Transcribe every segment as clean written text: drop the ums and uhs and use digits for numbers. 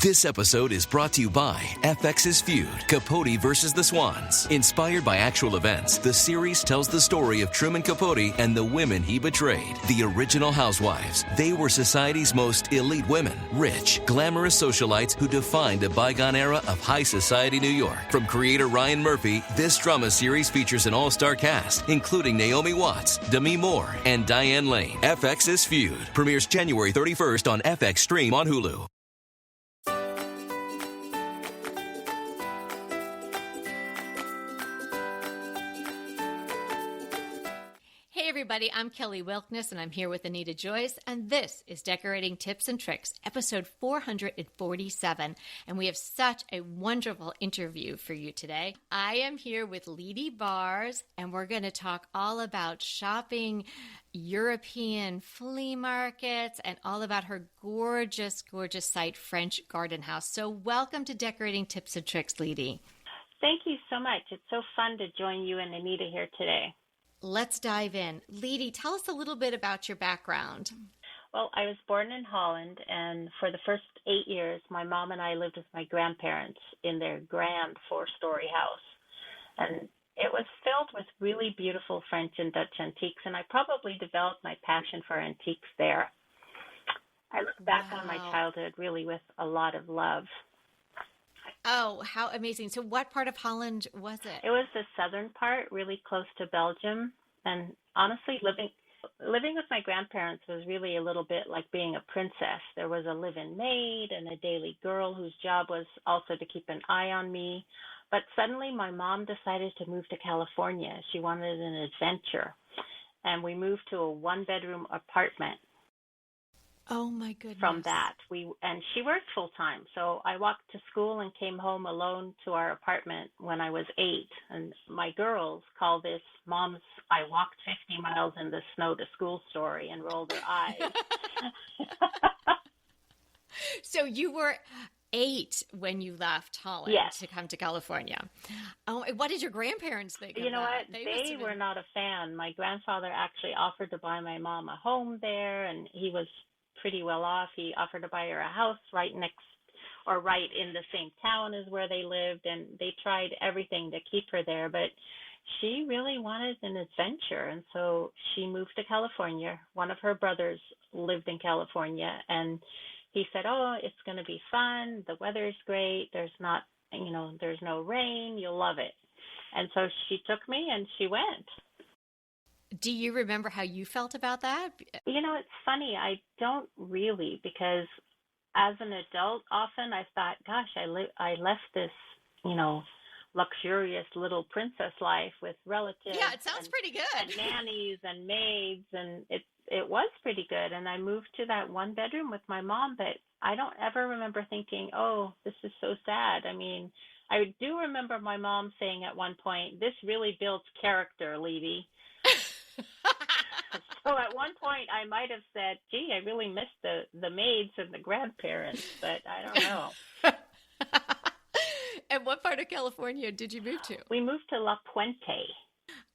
This episode is brought to you by FX's feud, Capote versus the Swans. Inspired by actual events, the series tells the story of Truman Capote and the women he betrayed. The original housewives. They were society's most elite women. Rich, glamorous socialites who defined a bygone era of high society New York. From creator Ryan Murphy, this drama series features an all-star cast, including Naomi Watts, Demi Moore, and Diane Lane. FX's feud premieres January 31st on FX Stream on Hulu. Hey everybody, I'm Kelly Wilkness and I'm here with Anita Joyce, and this is Decorating Tips and Tricks, episode 447, and we have such a wonderful interview for you today. I am here with Lidy Baars, and we're going to talk all about shopping, European flea markets, and all about her gorgeous, gorgeous site, French Garden House. So welcome to Decorating Tips and Tricks, Lidy. Thank you so much. It's so fun to join you and Anita here today. Let's dive in. Lidy, tell us a little bit about your background. Well, I was born in Holland, and for the first 8 years, my mom and I lived with my grandparents in their grand 4-story house. And it was filled with really beautiful French and Dutch antiques, and I probably developed my passion for antiques there. I look back on my childhood really with a lot of love. Oh, how amazing. So what part of Holland was it? It was the southern part, really close to Belgium. And honestly, living with my grandparents was really a little bit like being a princess. There was a live-in maid and a daily girl whose job was also to keep an eye on me. But suddenly my mom decided to move to California. She wanted an adventure. And we moved to a 1-bedroom apartment. Oh my goodness. From that, and she worked full time. So I walked to school and came home alone to our apartment when I was 8. And my girls call this Mom's "I walked 50 miles in the snow to school" story and roll their eyes. So you were 8 when you left Holland to come to California. Oh, what did your grandparents think of that? You know what? They were not a fan. My grandfather actually offered to buy my mom a home there, and he was pretty well off. He offered to buy her a house right in the same town as where they lived, and they tried everything to keep her there, but she really wanted an adventure, and so she moved to California. One of her brothers lived in California, and he said, "Oh, it's going to be fun. The weather's great. There's no rain. You'll love it." And so she took me and she went. Do you remember how you felt about that? You know, it's funny. I don't really, because as an adult, often I thought, gosh, I left this, luxurious little princess life with relatives. Yeah, it sounds pretty good. And nannies and maids, and it was pretty good. And I moved to that 1-bedroom with my mom, but I don't ever remember thinking, oh, this is so sad. I mean, I do remember my mom saying at one point, "This really builds character, Lidy." So at one point I might have said, "Gee, I really miss the maids and the grandparents," but I don't know. And what part of California did you move to? We moved to La Puente.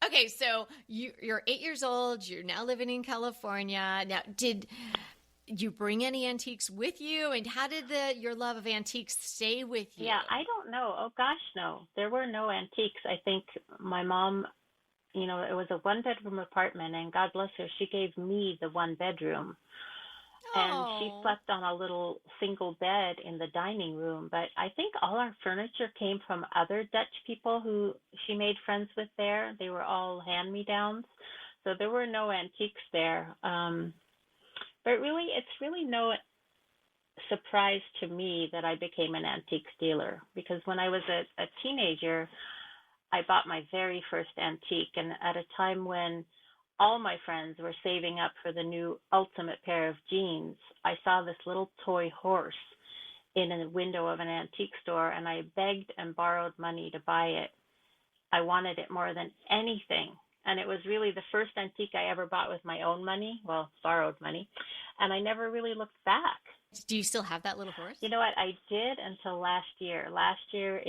Okay, so you're 8 years old. You're now living in California. Now, did you bring any antiques with you? And how did your love of antiques stay with you? Yeah, I don't know. Oh, gosh, no. There were no antiques. I think my mom, it was a 1-bedroom apartment, and God bless her, she gave me the 1-bedroom. And she slept on a little single bed in the dining room. But I think all our furniture came from other Dutch people who she made friends with there. They were all hand-me-downs. So there were no antiques there. But really, it's really no surprise to me that I became an antiques dealer. Because when I was a teenager, I bought my very first antique. And at a time when all my friends were saving up for the new ultimate pair of jeans, I saw this little toy horse in a window of an antique store, and I begged and borrowed money to buy it. I wanted it more than anything. And it was really the first antique I ever bought with my own money, well, borrowed money, and I never really looked back. Do you still have that little horse? You know what? I did until last year. Last year,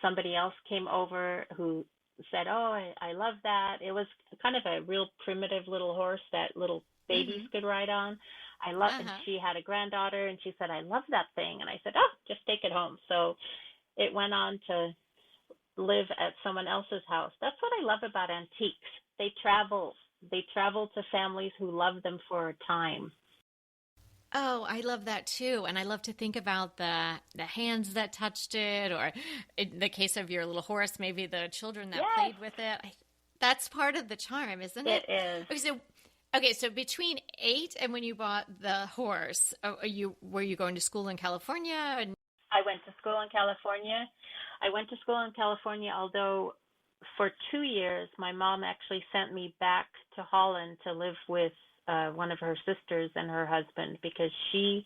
somebody else came over who said, "Oh, I love that." It was kind of a real primitive little horse that little babies could ride on. I love, and she had a granddaughter, and she said, I love that thing. And I said, oh, just take it home. So it went on to live at someone else's house. That's what I love about antiques. They travel to families who love them for a time. Oh, I love that too. And I love to think about the hands that touched it, or in the case of your little horse, maybe the children that played with it. That's part of the charm, isn't it? It is. Okay, so between 8 and when you bought the horse, were you going to school in California? I went to school in California. Although for 2 years, my mom actually sent me back to Holland to live with one of her sisters and her husband, because she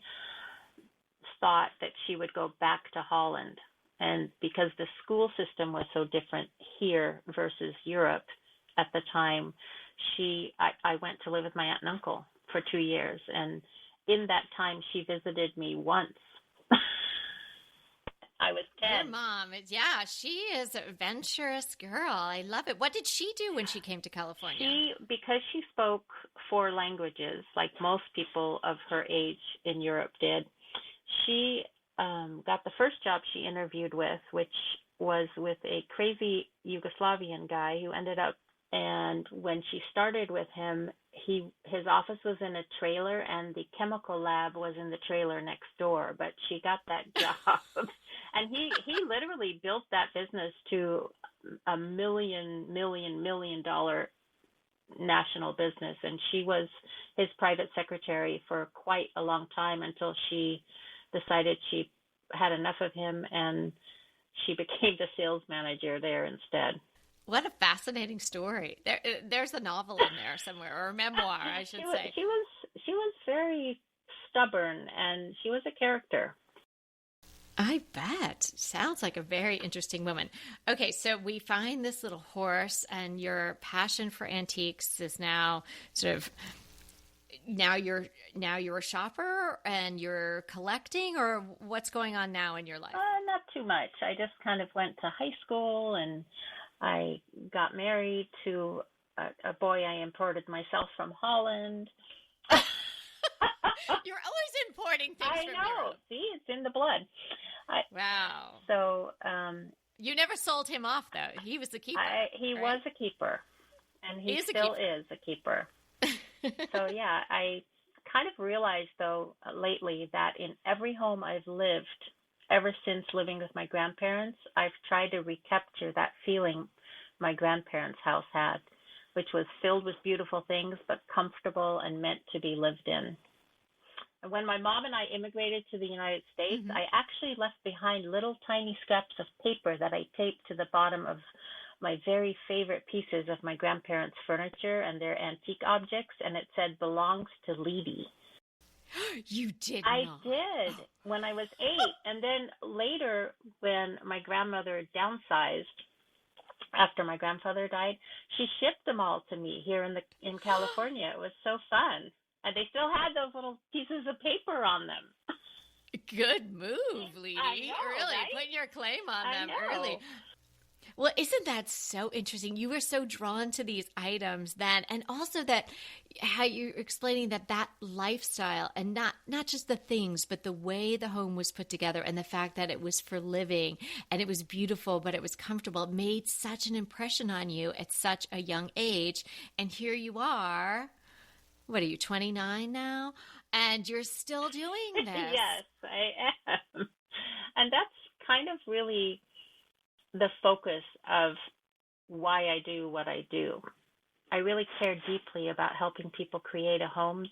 thought that she would go back to Holland. And because the school system was so different here versus Europe at the time, I went to live with my aunt and uncle for 2 years. And in that time, she visited me once. I was 10. Your mom, she is an adventurous girl. I love it. What did she do when she came to California? Because she spoke 4 languages, like most people of her age in Europe did, she got the first job she interviewed with, which was with a crazy Yugoslavian guy who ended up, and when she started with him, his office was in a trailer and the chemical lab was in the trailer next door, but she got that job. And he literally built that business to a $1 million national business. And she was his private secretary for quite a long time, until she decided she had enough of him and she became the sales manager there instead. What a fascinating story. There's a novel in there somewhere, or a memoir, I should say. She was very stubborn, and she was a character. I bet. Sounds like a very interesting woman. Okay, so we find this little horse, and your passion for antiques is now sort of, now you're a shopper and you're collecting, or what's going on now in your life? Not too much. I just kind of went to high school, and I got married to a boy I imported myself from Holland. You're always importing things from Europe. I know. See, it's in the blood. Wow. So you never sold him off, though. He was the keeper. He was a keeper, and he still is a keeper. So yeah, I kind of realized though lately that in every home I've lived ever since living with my grandparents, I've tried to recapture that feeling my grandparents' house had, which was filled with beautiful things but comfortable and meant to be lived in. And when my mom and I immigrated to the United States, I actually left behind little tiny scraps of paper that I taped to the bottom of my very favorite pieces of my grandparents' furniture and their antique objects, and it said, belongs to Lidy. You did I not. did when I was 8. And then later, when my grandmother downsized after my grandfather died, she shipped them all to me here in California. It was so fun. And they still had those little pieces of paper on them. Good move, Lidy. Really, right? putting your claim on them know. early. Well, isn't that so interesting? You were so drawn to these items then, and also that how you're explaining that lifestyle, and not just the things, but the way the home was put together, and the fact that it was for living and it was beautiful, but it was comfortable, made such an impression on you at such a young age. And here you are. What are you, 29 now? And you're still doing this. Yes, I am. And that's kind of really the focus of why I do what I do. I really care deeply about helping people create a home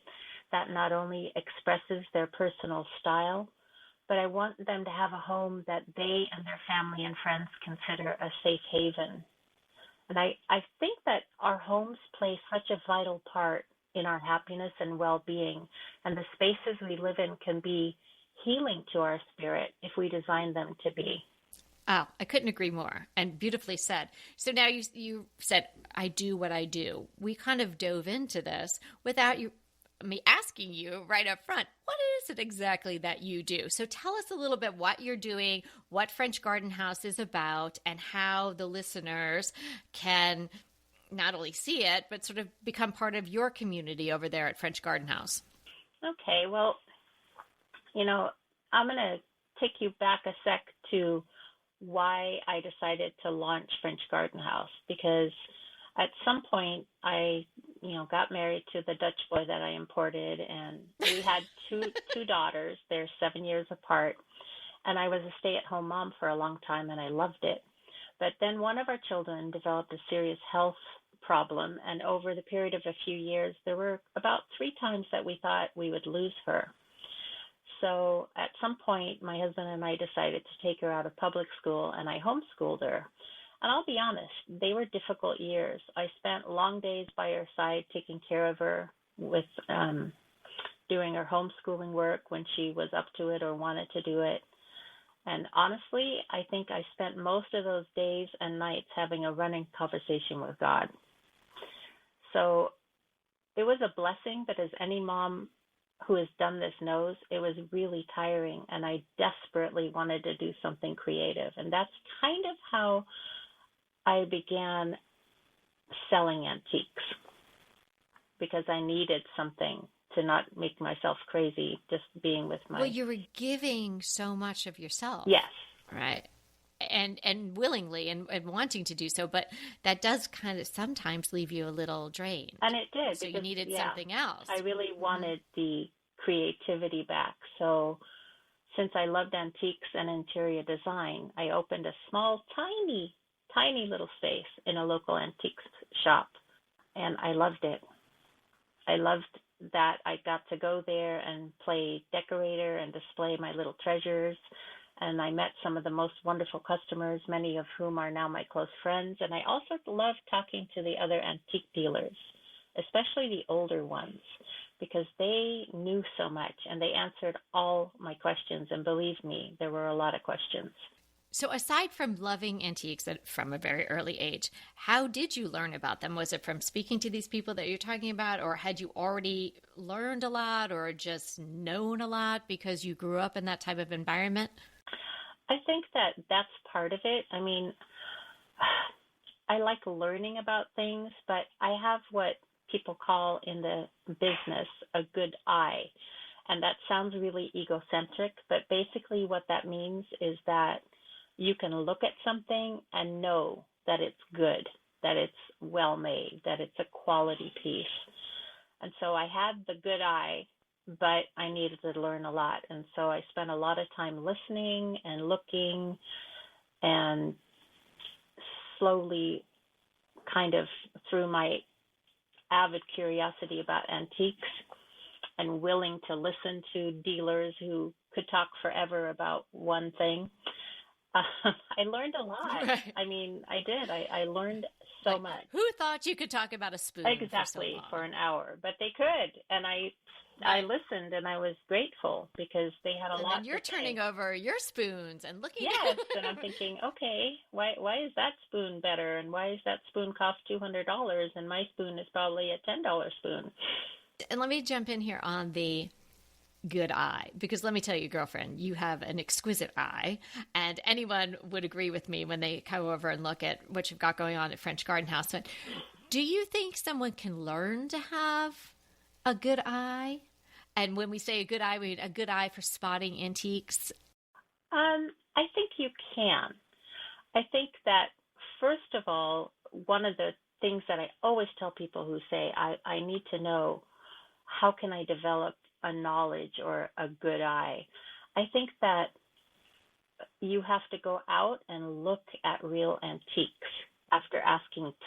that not only expresses their personal style, but I want them to have a home that they and their family and friends consider a safe haven. And I think that our homes play such a vital part in our happiness and well-being, and the spaces we live in can be healing to our spirit if we design them to be. Oh, I couldn't agree more, and beautifully said. So now you said, I do what I do. We kind of dove into this without me asking you right up front, what is it exactly that you do? So tell us a little bit what you're doing, what French Garden House is about, and how the listeners can not only see it, but sort of become part of your community over there at French Garden House. Okay, well, I'm going to take you back a sec to why I decided to launch French Garden House, because at some point I, got married to the Dutch boy that I imported, and we had two daughters. They're 7 years apart, and I was a stay-at-home mom for a long time, and I loved it. But then one of our children developed a serious health problem, and over the period of a few years, there were about 3 times that we thought we would lose her. So at some point, my husband and I decided to take her out of public school, and I homeschooled her. And I'll be honest, they were difficult years. I spent long days by her side taking care of her with doing her homeschooling work when she was up to it or wanted to do it. And honestly, I think I spent most of those days and nights having a running conversation with God. So it was a blessing, but as any mom who has done this knows, it was really tiring, and I desperately wanted to do something creative. And that's kind of how I began selling antiques, because I needed something to not make myself crazy just being with my... Well, you were giving so much of yourself. Yes. Right. And willingly and wanting to do so, but that does kind of sometimes leave you a little drained. And it did. So you needed something else. I really wanted the creativity back. So since I loved antiques and interior design, I opened a small, tiny little space in a local antiques shop, and I loved it. I loved that I got to go there and play decorator and display my little treasures. And I met some of the most wonderful customers, many of whom are now my close friends. And I also loved talking to the other antique dealers, especially the older ones, because they knew so much and they answered all my questions. And believe me, there were a lot of questions. So aside from loving antiques from a very early age, how did you learn about them? Was it from speaking to these people that you're talking about, or had you already learned a lot or just known a lot because you grew up in that type of environment? I think that that's part of it. I mean, I like learning about things, but I have what people call in the business a good eye. And that sounds really egocentric, but basically what that means is that you can look at something and know that it's good, that it's well made, that it's a quality piece. And so I had the good eye, but I needed to learn a lot. And so I spent a lot of time listening and looking, and slowly, kind of through my avid curiosity about antiques and willing to listen to dealers who could talk forever about one thing, I learned a lot. Right. I mean, I did. I learned so much. Who thought you could talk about a spoon exactly for so long? For an hour? But they could, and I listened, and I was grateful because they had a lot. And you're to say. turning over your spoons and looking. Yes, and I'm thinking, okay, why is that spoon better, and why is that spoon cost $200, and my spoon is probably a $10 spoon? And let me jump in here on the good eye, because let me tell you, girlfriend, you have an exquisite eye, and anyone would agree with me when they come over and look at what you've got going on at French Garden House. But do you think someone can learn to have a good eye? And when we say a good eye, we mean a good eye for spotting antiques? I think you can. I think that, first of all, one of the things that I always tell people who say, I need to know, how can I develop a knowledge or a good eye? I think that you have to go out and look at real antiques. After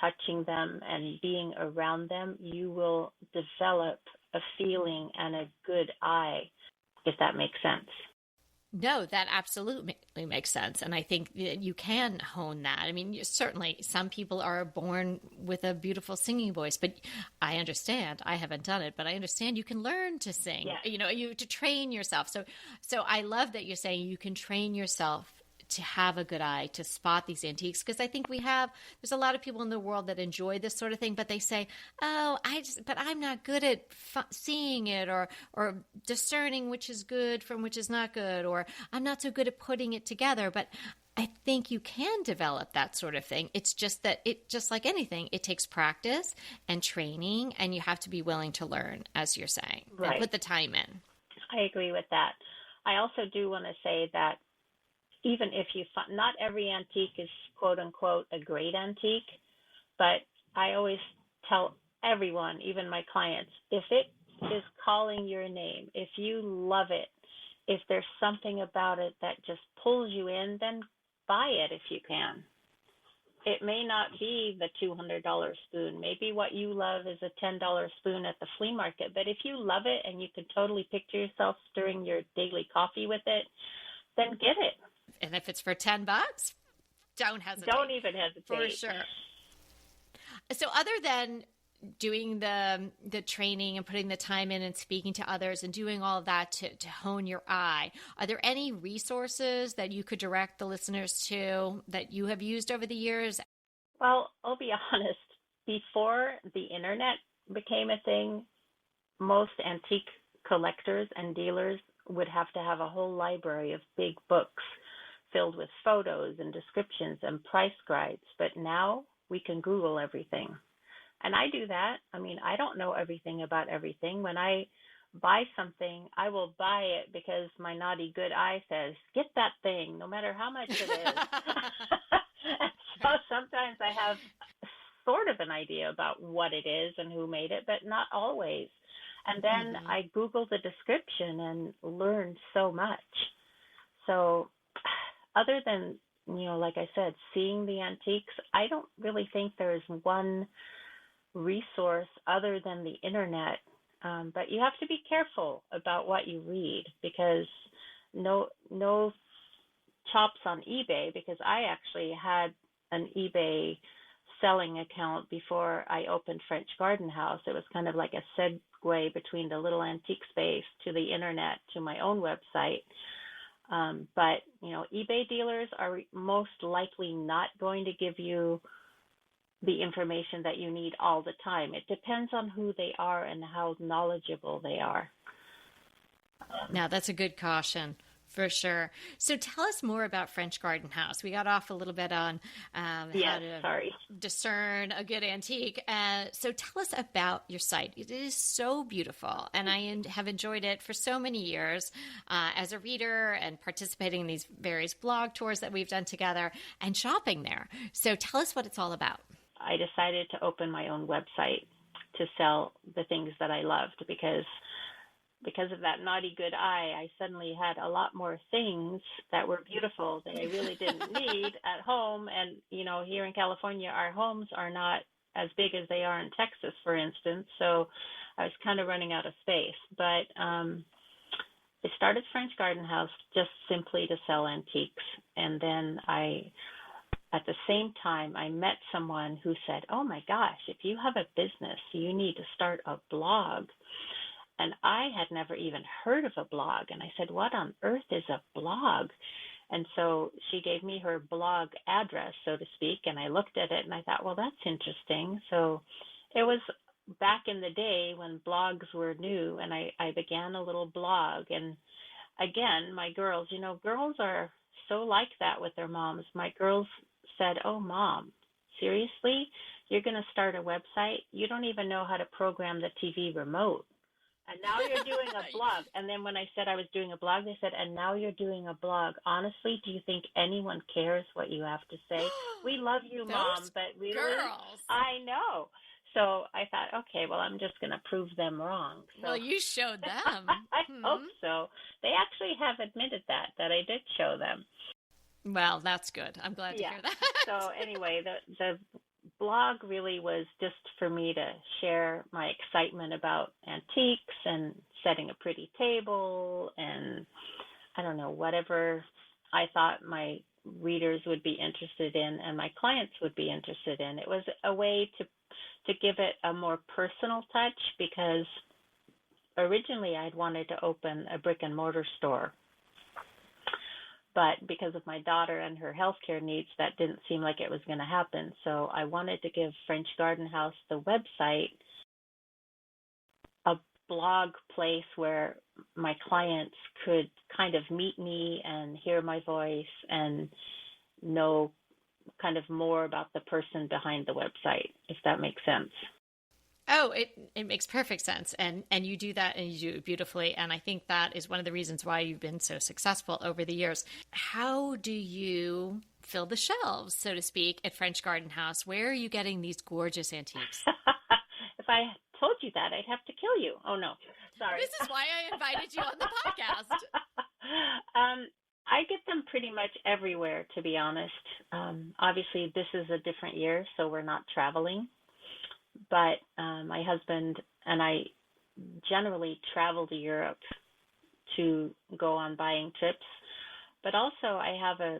touching them and being around them, you will develop a feeling and a good eye, if that makes sense. No, that absolutely makes sense. And I think that you can hone that. I mean, certainly some people are born with a beautiful singing voice, but I understand, I haven't done it, but I understand you can learn to sing, Yeah. you to train yourself. So I love that you're saying you can train yourself to have a good eye to spot these antiques? Because I think there's a lot of people in the world that enjoy this sort of thing, but they say, oh, but I'm not good at seeing it or discerning which is good from which is not good, or I'm not so good at putting it together. But I think you can develop that sort of thing. It's just that just like anything, it takes practice and training, and you have to be willing to learn, as you're saying, and put the time in. I agree with that. I also do want to say that even if not every antique is quote unquote a great antique, but I always tell everyone, even my clients, if it is calling your name, if you love it, if there's something about it that just pulls you in, then buy it if you can. It may not be the $200 spoon. Maybe what you love is a $10 spoon at the flea market. But if you love it and you can totally picture yourself stirring your daily coffee with it, then get it. And if it's for $10, don't hesitate. Don't even hesitate. For sure. So other than doing the training and putting the time in and speaking to others and doing all of that to hone your eye, are there any resources that you could direct the listeners to that you have used over the years? Well, I'll be honest. Before the internet became a thing, most antique collectors and dealers would have to have a whole library of big books filled with photos and descriptions and price guides. But now we can Google everything. And I do that. I mean, I don't know everything about everything. When I buy something, I will buy it because my naughty good eye says, get that thing, no matter how much it is. So sometimes I have sort of an idea about what it is and who made it, but not always. And then I Google the description and learn so much. So other than, like I said, seeing the antiques, I don't really think there is one resource other than the internet, but you have to be careful about what you read, because no chops on eBay, because I actually had an eBay selling account before I opened French Garden House. It was kind of like a segue between the little antique space to the internet to my own website. But eBay dealers are most likely not going to give you the information that you need all the time. It depends on who they are and how knowledgeable they are. Now, that's a good caution, for sure. So tell us more about French Garden House. We got off a little bit on how to discern a good antique. So tell us about your site. It is so beautiful, and I have enjoyed it for so many years as a reader and participating in these various blog tours that we've done together and shopping there. So tell us what it's all about. I decided to open my own website to sell the things that I loved, because of that naughty good eye, I suddenly had a lot more things that were beautiful that I really didn't need at home. And, here in California, our homes are not as big as they are in Texas, for instance. So I was kind of running out of space. But I started French Garden House just simply to sell antiques. And then at the same time, I met someone who said, oh my gosh, if you have a business, you need to start a blog. And I had never even heard of a blog. And I said, what on earth is a blog? And so she gave me her blog address, so to speak, and I looked at it and I thought, well, that's interesting. So it was back in the day when blogs were new, and I began a little blog. And again, my girls, girls are so like that with their moms. My girls said, oh, Mom, seriously? You're going to start a website? You don't even know how to program the TV remote. And now you're doing a blog. And then when I said I was doing a blog, they said, and now you're doing a blog. Honestly, do you think anyone cares what you have to say? We love you, Mom, but really? Girls. I know. So I thought, okay, well, I'm just going to prove them wrong. So, well, you showed them. I hope so. They actually have admitted that I did show them. Well, that's good. I'm glad to hear that. So anyway, the blog really was just for me to share my excitement about antiques and setting a pretty table and, I don't know, whatever I thought my readers would be interested in and my clients would be interested in. It was a way to give it a more personal touch, because originally I'd wanted to open a brick and mortar store. But because of my daughter and her healthcare needs, that didn't seem like it was going to happen. So I wanted to give French Garden House, the website, a blog place where my clients could kind of meet me and hear my voice and know kind of more about the person behind the website, if that makes sense. Oh, it makes perfect sense. And you do that and you do it beautifully. And I think that is one of the reasons why you've been so successful over the years. How do you fill the shelves, so to speak, at French Garden House? Where are you getting these gorgeous antiques? If I told you that, I'd have to kill you. Oh, no. Sorry. This is why I invited you on the podcast. I get them pretty much everywhere, to be honest. Obviously, this is a different year, so we're not traveling. But my husband and I generally travel to Europe to go on buying trips. But also I have a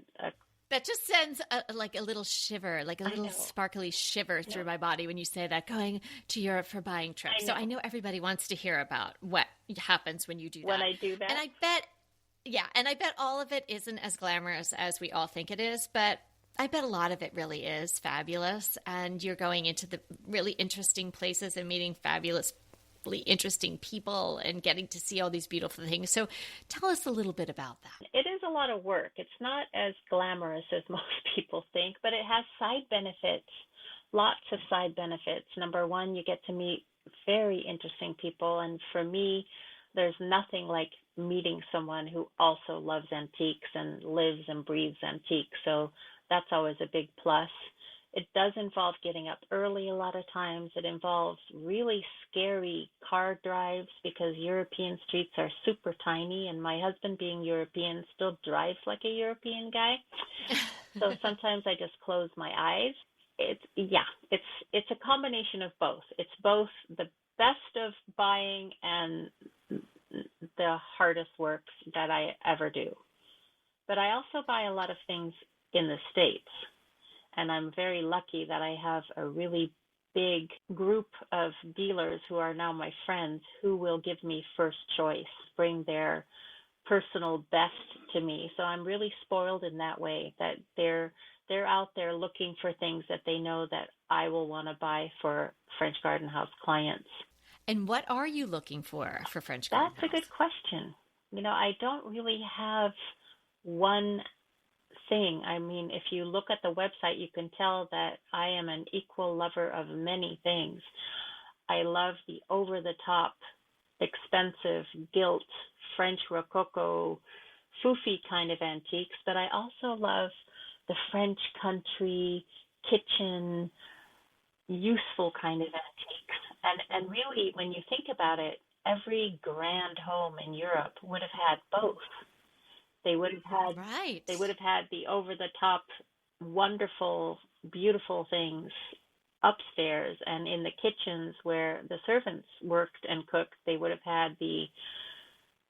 that just sends a little shiver, like a little sparkly shiver through my body when you say that, going to Europe for buying trips. So I know everybody wants to hear about what happens when you do that. When I do that. And I bet all of it isn't as glamorous as we all think it is, but I bet a lot of it really is fabulous, and you're going into the really interesting places and meeting fabulously interesting people and getting to see all these beautiful things. So tell us a little bit about that. It is a lot of work. It's not as glamorous as most people think, but it has side benefits, lots of side benefits. Number one, you get to meet very interesting people, and for me, there's nothing like meeting someone who also loves antiques and lives and breathes antiques. So that's always a big plus. It does involve getting up early a lot of times. It involves really scary car drives because European streets are super tiny, and my husband, being European, still drives like a European guy. So sometimes I just close my eyes. It's a combination of both. It's both the best of buying and the hardest work that I ever do. But I also buy a lot of things in the States, and I'm very lucky that I have a really big group of dealers who are now my friends who will give me first choice, bring their personal best to me. So I'm really spoiled in that way, that they're out there looking for things that they know that I will want to buy for French Garden House clients. And what are you looking for French Garden House? That's a good question. I don't really have one thing. I mean, if you look at the website, you can tell that I am an equal lover of many things. I love the over-the-top, expensive, gilt, French Rococo, foofy kind of antiques, but I also love the French country, kitchen, useful kind of antiques. And really, when you think about it, every grand home in Europe would have had both. They would have had the over-the-top, wonderful, beautiful things upstairs, and in the kitchens where the servants worked and cooked, they would have had the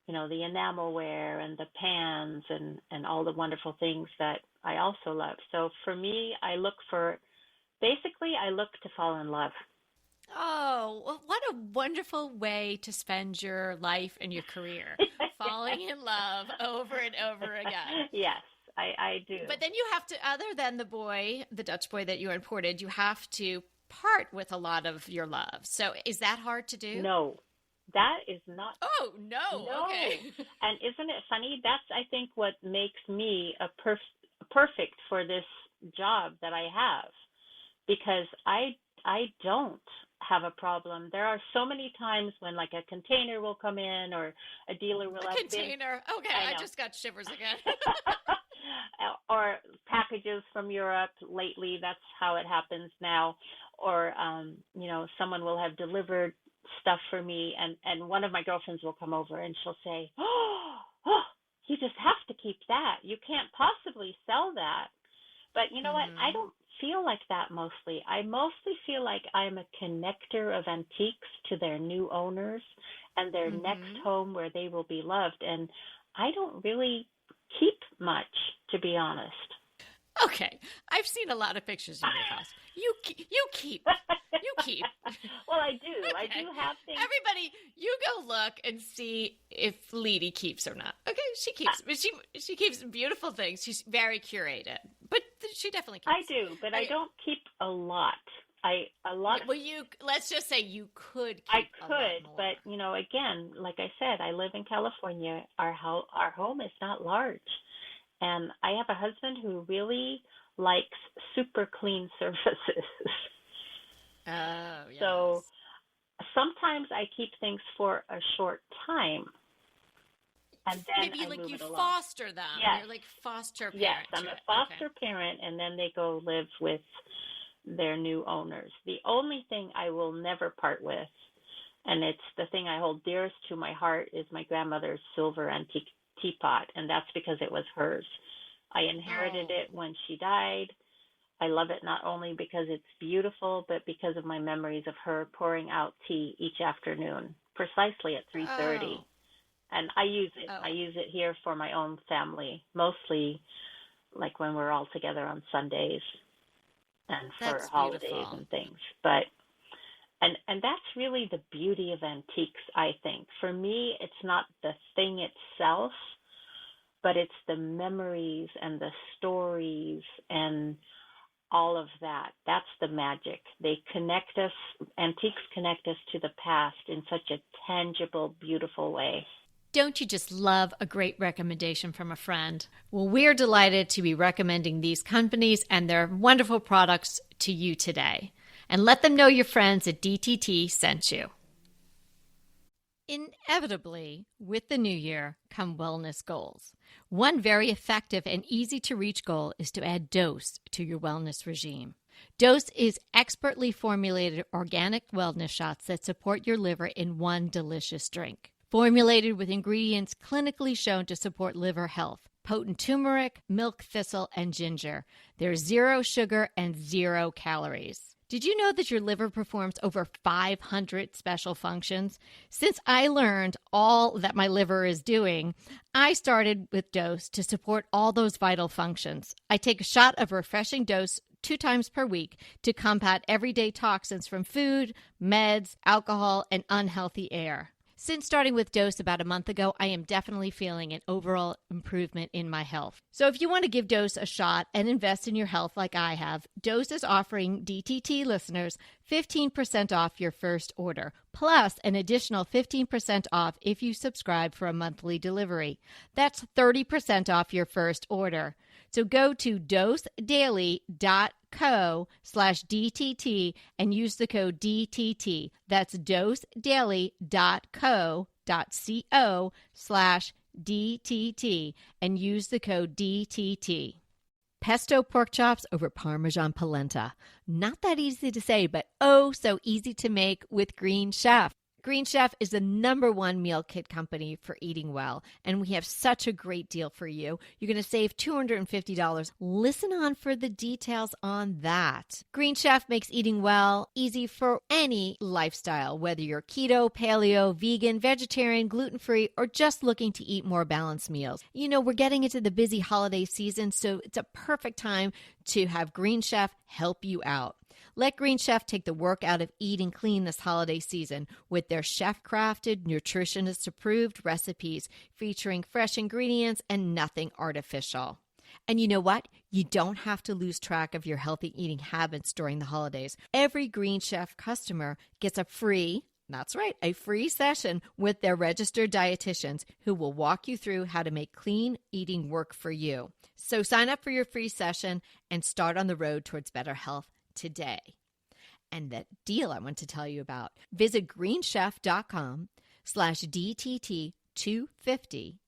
enamelware and the pans and all the wonderful things that I also love. So for me, I look to fall in love. Oh, what a wonderful way to spend your life and your career, falling in love over and over again. Yes, I do. But then you have to, other than the Dutch boy that you imported, you have to part with a lot of your love. So is that hard to do? No, that is not. Oh, no. Okay. And isn't it funny? That's, I think, what makes me a perfect for this job that I have, because I don't have a problem. There are so many times when like a container will come in or a dealer will have container. Okay, I just got shivers again. Or packages from Europe lately. That's how it happens now. Or someone will have delivered stuff for me, and one of my girlfriends will come over and she'll say, "Oh, you just have to keep that. You can't possibly sell that." But you know what? I don't feel like that mostly. I mostly feel like I'm a connector of antiques to their new owners and their next home where they will be loved. And I don't really keep much, to be honest. Okay. I've seen a lot of pictures of your house. You keep. You keep. Well, I do. Okay. I do have things. Everybody, you go look and see if Lidy keeps or not. Okay? she keeps beautiful things. She's very curated, but she definitely keeps. I do, but I don't keep a lot. Well, let's just say you could keep I a lot could, more. but again, like I said, I live in California. Our home is not large, and I have a husband who really likes super clean surfaces. Oh, yes. So sometimes I keep things for a short time, and then maybe I like move you it along. foster them. Yes. You're like foster parent. Yes, I'm a foster parent, and then they go live with their new owners. The only thing I will never part with, and it's the thing I hold dearest to my heart, is my grandmother's silver antique teapot, and that's because it was hers. I inherited it when she died. I love it not only because it's beautiful, but because of my memories of her pouring out tea each afternoon, precisely at 3:30. Oh. And I use it. Oh. I use it here for my own family, mostly like when we're all together on Sundays and for That's holidays beautiful. and things. But and that's really the beauty of antiques, I think. For me, it's not the thing itself, but it's the memories and the stories and all of that. That's the magic. They connect us, antiques connect us to the past in such a tangible, beautiful way. Don't you just love a great recommendation from a friend? Well, we're delighted to be recommending these companies and their wonderful products to you today. And let them know your friends at DTT sent you. Inevitably, with the new year come wellness goals. One very effective and easy to reach goal is to add dose to your wellness regime. Dose is expertly formulated organic wellness shots that support your liver in one delicious drink. Formulated with ingredients clinically shown to support liver health, potent turmeric, milk thistle, and ginger. There's 0 sugar and 0 calories. Did you know that your liver performs over 500 special functions? Since I learned all that my liver is doing, I started with Dose to support all those vital functions. I take a shot of refreshing Dose 2 times per week to combat everyday toxins from food, meds, alcohol, and unhealthy air. Since starting with Dose about a month ago, I am definitely feeling an overall improvement in my health. So if you want to give Dose a shot and invest in your health like I have, Dose is offering DTT listeners 15% off your first order, plus an additional 15% off if you subscribe for a monthly delivery. That's 30% off your first order. So go to dosedaily.co/DTT and use the code DTT. That's dosedaily.co.co/DTT and use the code DTT. Pesto pork chops over Parmesan polenta. Not that easy to say, but oh so easy to make with Green Chef. Green Chef is the #1 meal kit company for eating well, and we have such a great deal for you. You're going to save $250. Listen on for the details on that. Green Chef makes eating well easy for any lifestyle, whether you're keto, paleo, vegan, vegetarian, gluten-free, or just looking to eat more balanced meals. You know, we're getting into the busy holiday season, so it's a perfect time to have Green Chef help you out. Let Green Chef take the work out of eating clean this holiday season with their chef-crafted, nutritionist-approved recipes featuring fresh ingredients and nothing artificial. And you know what? You don't have to lose track of your healthy eating habits during the holidays. Every Green Chef customer gets a free session with their registered dietitians who will walk you through how to make clean eating work for you. So sign up for your free session and start on the road towards better health today. And that deal I want to tell you about, visit greenchef.com/DTT250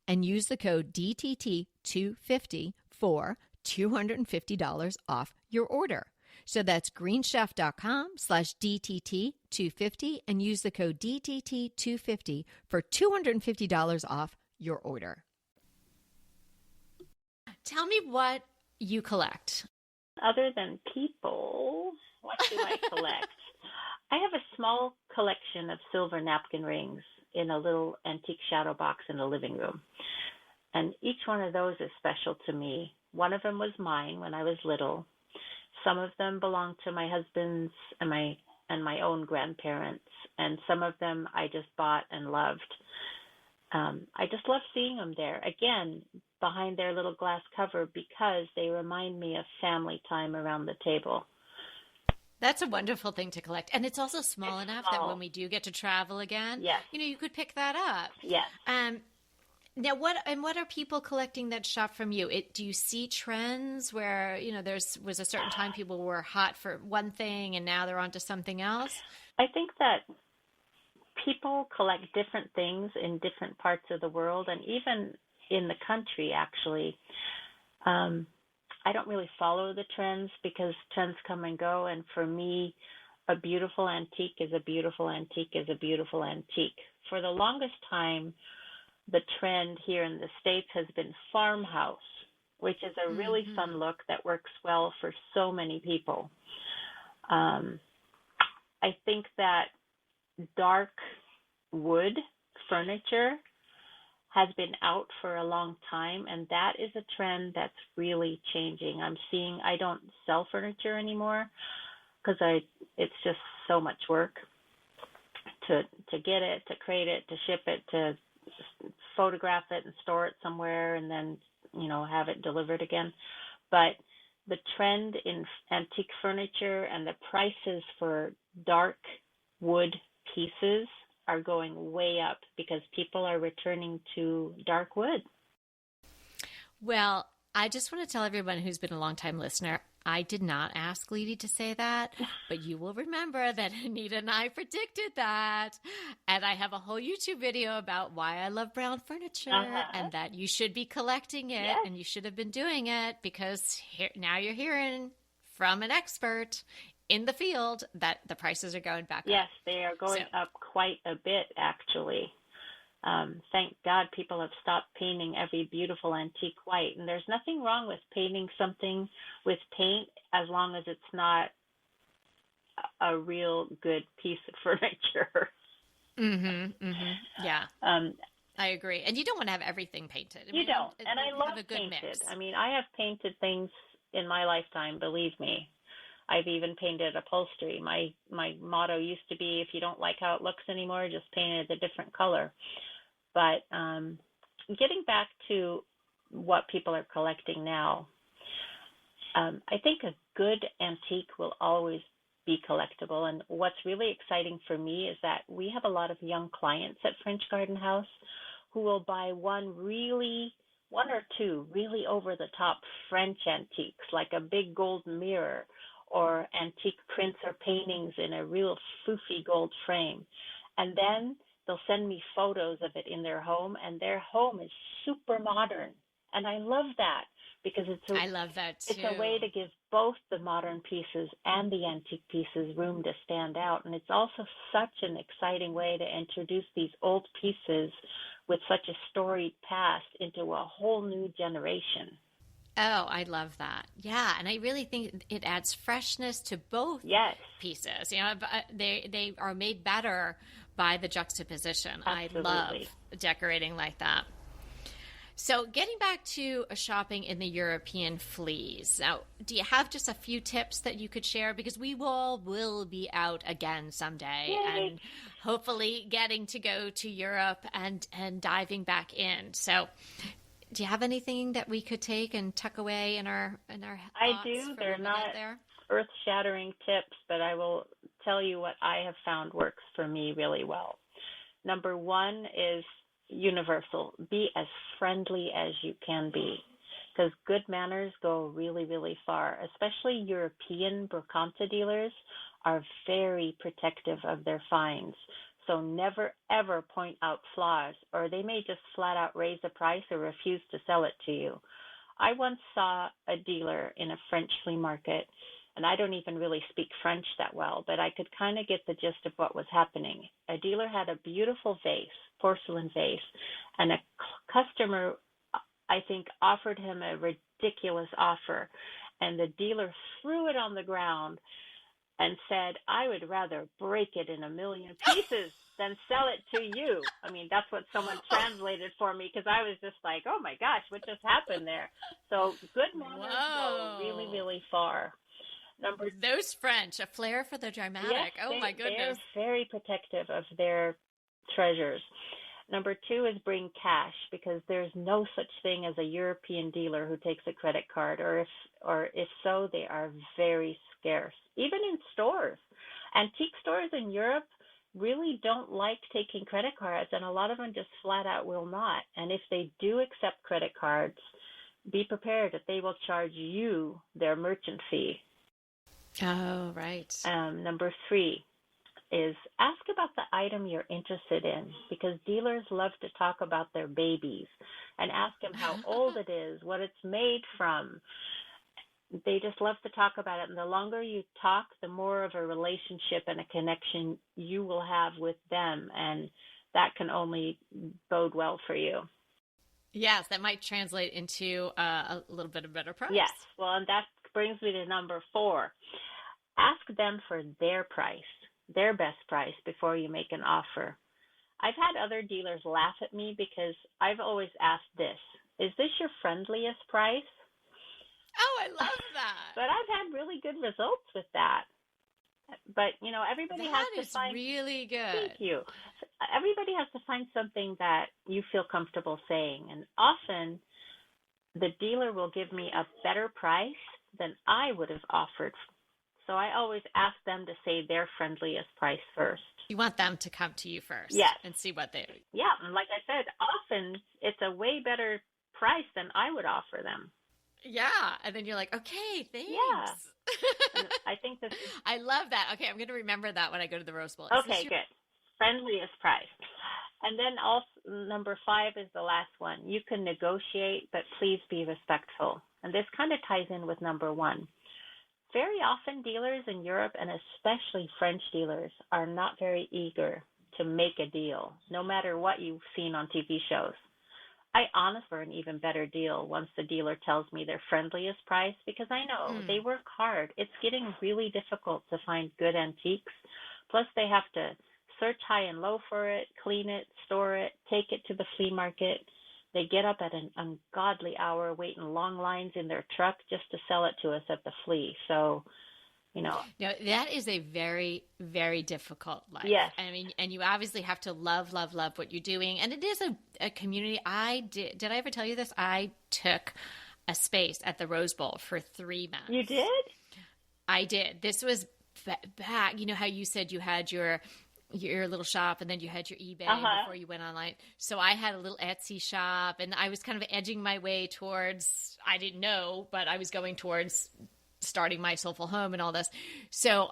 and use the code DTT250 for $250 off your order. So that's greenchef.com/DTT250 and use the code DTT250 for $250 off your order. Tell me what you collect. Other than people, what do I collect? I have a small collection of silver napkin rings in a little antique shadow box in the living room. And each one of those is special to me. One of them was mine when I was little. Some of them belong to my husband's and my own grandparents. And some of them I just bought and loved. I just love seeing them there. Again, behind their little glass cover because they remind me of family time around the table. That's a wonderful thing to collect. And it's also small It's enough that small. when we do get to travel again, Yes. you could pick that up. Yes. Now, what are people collecting that shop from you? Do you see trends where, was a certain time people were hot for one thing and now they're onto something else? I think that people collect different things in different parts of the world and even in the country, actually. I don't really follow the trends because trends come and go. And for me, a beautiful antique is a beautiful antique is a beautiful antique. For the longest time, the trend here in the States has been farmhouse, which is a really fun look that works well for so many people. I think that dark wood furniture has been out for a long time, and that is a trend that's really changing. I don't sell furniture anymore because it's just so much work to get it, to create it, to ship it, to photograph it and store it somewhere and then, have it delivered again. But the trend in antique furniture and the prices for dark wood pieces are going way up because people are returning to dark wood. Well, I just want to tell everyone who's been a longtime listener, I did not ask Lidy to say that, but you will remember that Anita and I predicted that. And I have a whole YouTube video about why I love brown furniture and that you should be collecting it and you should have been doing it because now you're hearing from an expert in the field that the prices are going back up. Yes, they are going up quite a bit, actually. Thank God people have stopped painting every beautiful antique white. And there's nothing wrong with painting something with paint as long as it's not a real good piece of furniture. Yeah. I agree. And you don't want to have everything painted. You don't. And I love painted. Mix. I mean, I have painted things in my lifetime, believe me. I've even painted upholstery. My motto used to be, if you don't like how it looks anymore, just paint it a different color. But getting back to what people are collecting now, I think a good antique will always be collectible. And what's really exciting for me is that we have a lot of young clients at French Garden House who will buy one or two really over-the-top French antiques, like a big gold mirror or antique prints or paintings in a real foofy gold frame. And then they'll send me photos of it in their home, and their home is super modern. And I love that because I love that too. It's a way to give both the modern pieces and the antique pieces room to stand out. And it's also such an exciting way to introduce these old pieces with such a storied past into a whole new generation. Oh, I love that. Yeah, and I really think it adds freshness to both pieces. They are made better by the juxtaposition. Absolutely. I love decorating like that. So getting back to shopping in the European fleas. Now, do you have just a few tips that you could share? Because we will be out again someday. Yay. And hopefully getting to go to Europe and diving back in. So do you have anything that we could take and tuck away in our I do. They're not earth-shattering tips, but I will tell you what I have found works for me really well. Number one is universal. Be as friendly as you can be, because good manners go really, really far. Especially European brocante dealers are very protective of their finds. So never, ever point out flaws, or they may just flat out raise the price or refuse to sell it to you. I once saw a dealer in a French flea market, and I don't even really speak French that well, but I could kind of get the gist of what was happening. A dealer had a beautiful vase, porcelain vase, and a customer, I think, offered him a ridiculous offer, and the dealer threw it on the ground and said, I would rather break it in a million pieces than sell it to you. I mean, that's what someone translated for me, because I was just like, oh my gosh, what just happened there? So good manners go really, really far. Those French, a flair for the dramatic. Yes, my goodness. They're very protective of their treasures. Number 2 is bring cash, because there's no such thing as a European dealer who takes a credit card, or if so, they are very scarce. Even in stores, antique stores in Europe really don't like taking credit cards, and a lot of them just flat out will not. And if they do accept credit cards, be prepared that they will charge you their merchant fee. Oh, right. Number 3 is ask about the item you're interested in, because dealers love to talk about their babies, and ask them how old it is, what it's made from. They just love to talk about it. And the longer you talk, the more of a relationship and a connection you will have with them. And that can only bode well for you. Yes, that might translate into a little bit of better price. Yes. Well, and that brings me to number 4. Ask them for their price, their best price, before you make an offer. I've had other dealers laugh at me because I've always asked this: is this your friendliest price? Oh, I love that. But I've had really good results with that. But, everybody has to find... That is really good. Thank you. Everybody has to find something that you feel comfortable saying. And often the dealer will give me a better price than I would have offered. So I always ask them to say their friendliest price first. You want them to come to you first. Yes. And see what they... Yeah. And like I said, often it's a way better price than I would offer them. Yeah. And then you're like, okay, thanks. Yeah. And I think this is... I love that. Okay, I'm going to remember that when I go to the Rose Bowl. Okay, good. Friendliest price. And then also number 5 is the last one. You can negotiate, but please be respectful. And this kind of ties in with number 1. Very often dealers in Europe, and especially French dealers, are not very eager to make a deal, no matter what you've seen on TV shows. I honestly for an even better deal once the dealer tells me their friendliest price, because I know they work hard. It's getting really difficult to find good antiques. Plus, they have to search high and low for it, clean it, store it, take it to the flea market. They get up at an ungodly hour, wait in long lines in their truck just to sell it to us at the flea. So, Now, that is a very, very difficult life. Yes. I mean, and you obviously have to love, love, love what you're doing. And it is a community. Did I ever tell you this? I took a space at the Rose Bowl for 3 months. You did? I did. This was back. You know how you said you had your little shop and then you had your eBay before you went online. So I had a little Etsy shop, and I was kind of edging my way towards, I didn't know, but I was going towards starting my soulful home and all this. So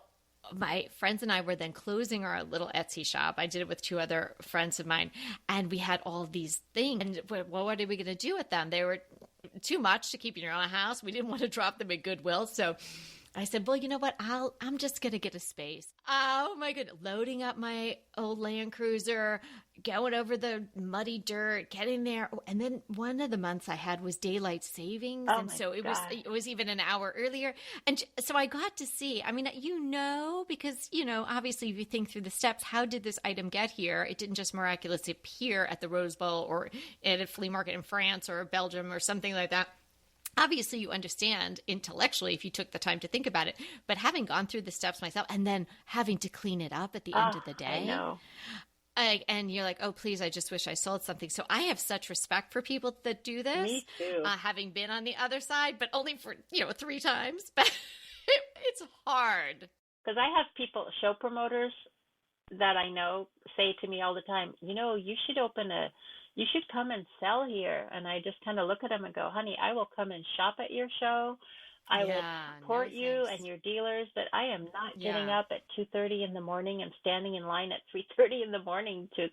my friends and I were then closing our little Etsy shop. I did it with 2 other friends of mine, and we had all these things. And well, what are we going to do with them? They were too much to keep in your own house. We didn't want to drop them at Goodwill. So I said, well, you know what? I'm just going to get a space. Oh my goodness. Loading up my old Land Cruiser, going over the muddy dirt, getting there. And then one of the months I had was daylight savings. Oh, and so it was even an hour earlier. And so I got to see, I mean, because, obviously if you think through the steps, how did this item get here? It didn't just miraculously appear at the Rose Bowl or at a flea market in France or Belgium or something like that. Obviously, you understand intellectually if you took the time to think about it, but having gone through the steps myself and then having to clean it up at the end of the day. I know. And you're like, oh, please, I just wish I sold something. So I have such respect for people that do this. Me too. Having been on the other side, but only for, 3 times. But it's hard. Because I have show promoters that I know say to me all the time, you should come and sell here. And I just kind of look at them and go, honey, I will come and shop at your show. I will support you and your dealers, but I am not getting up at 2:30 in the morning and standing in line at 3:30 in the morning to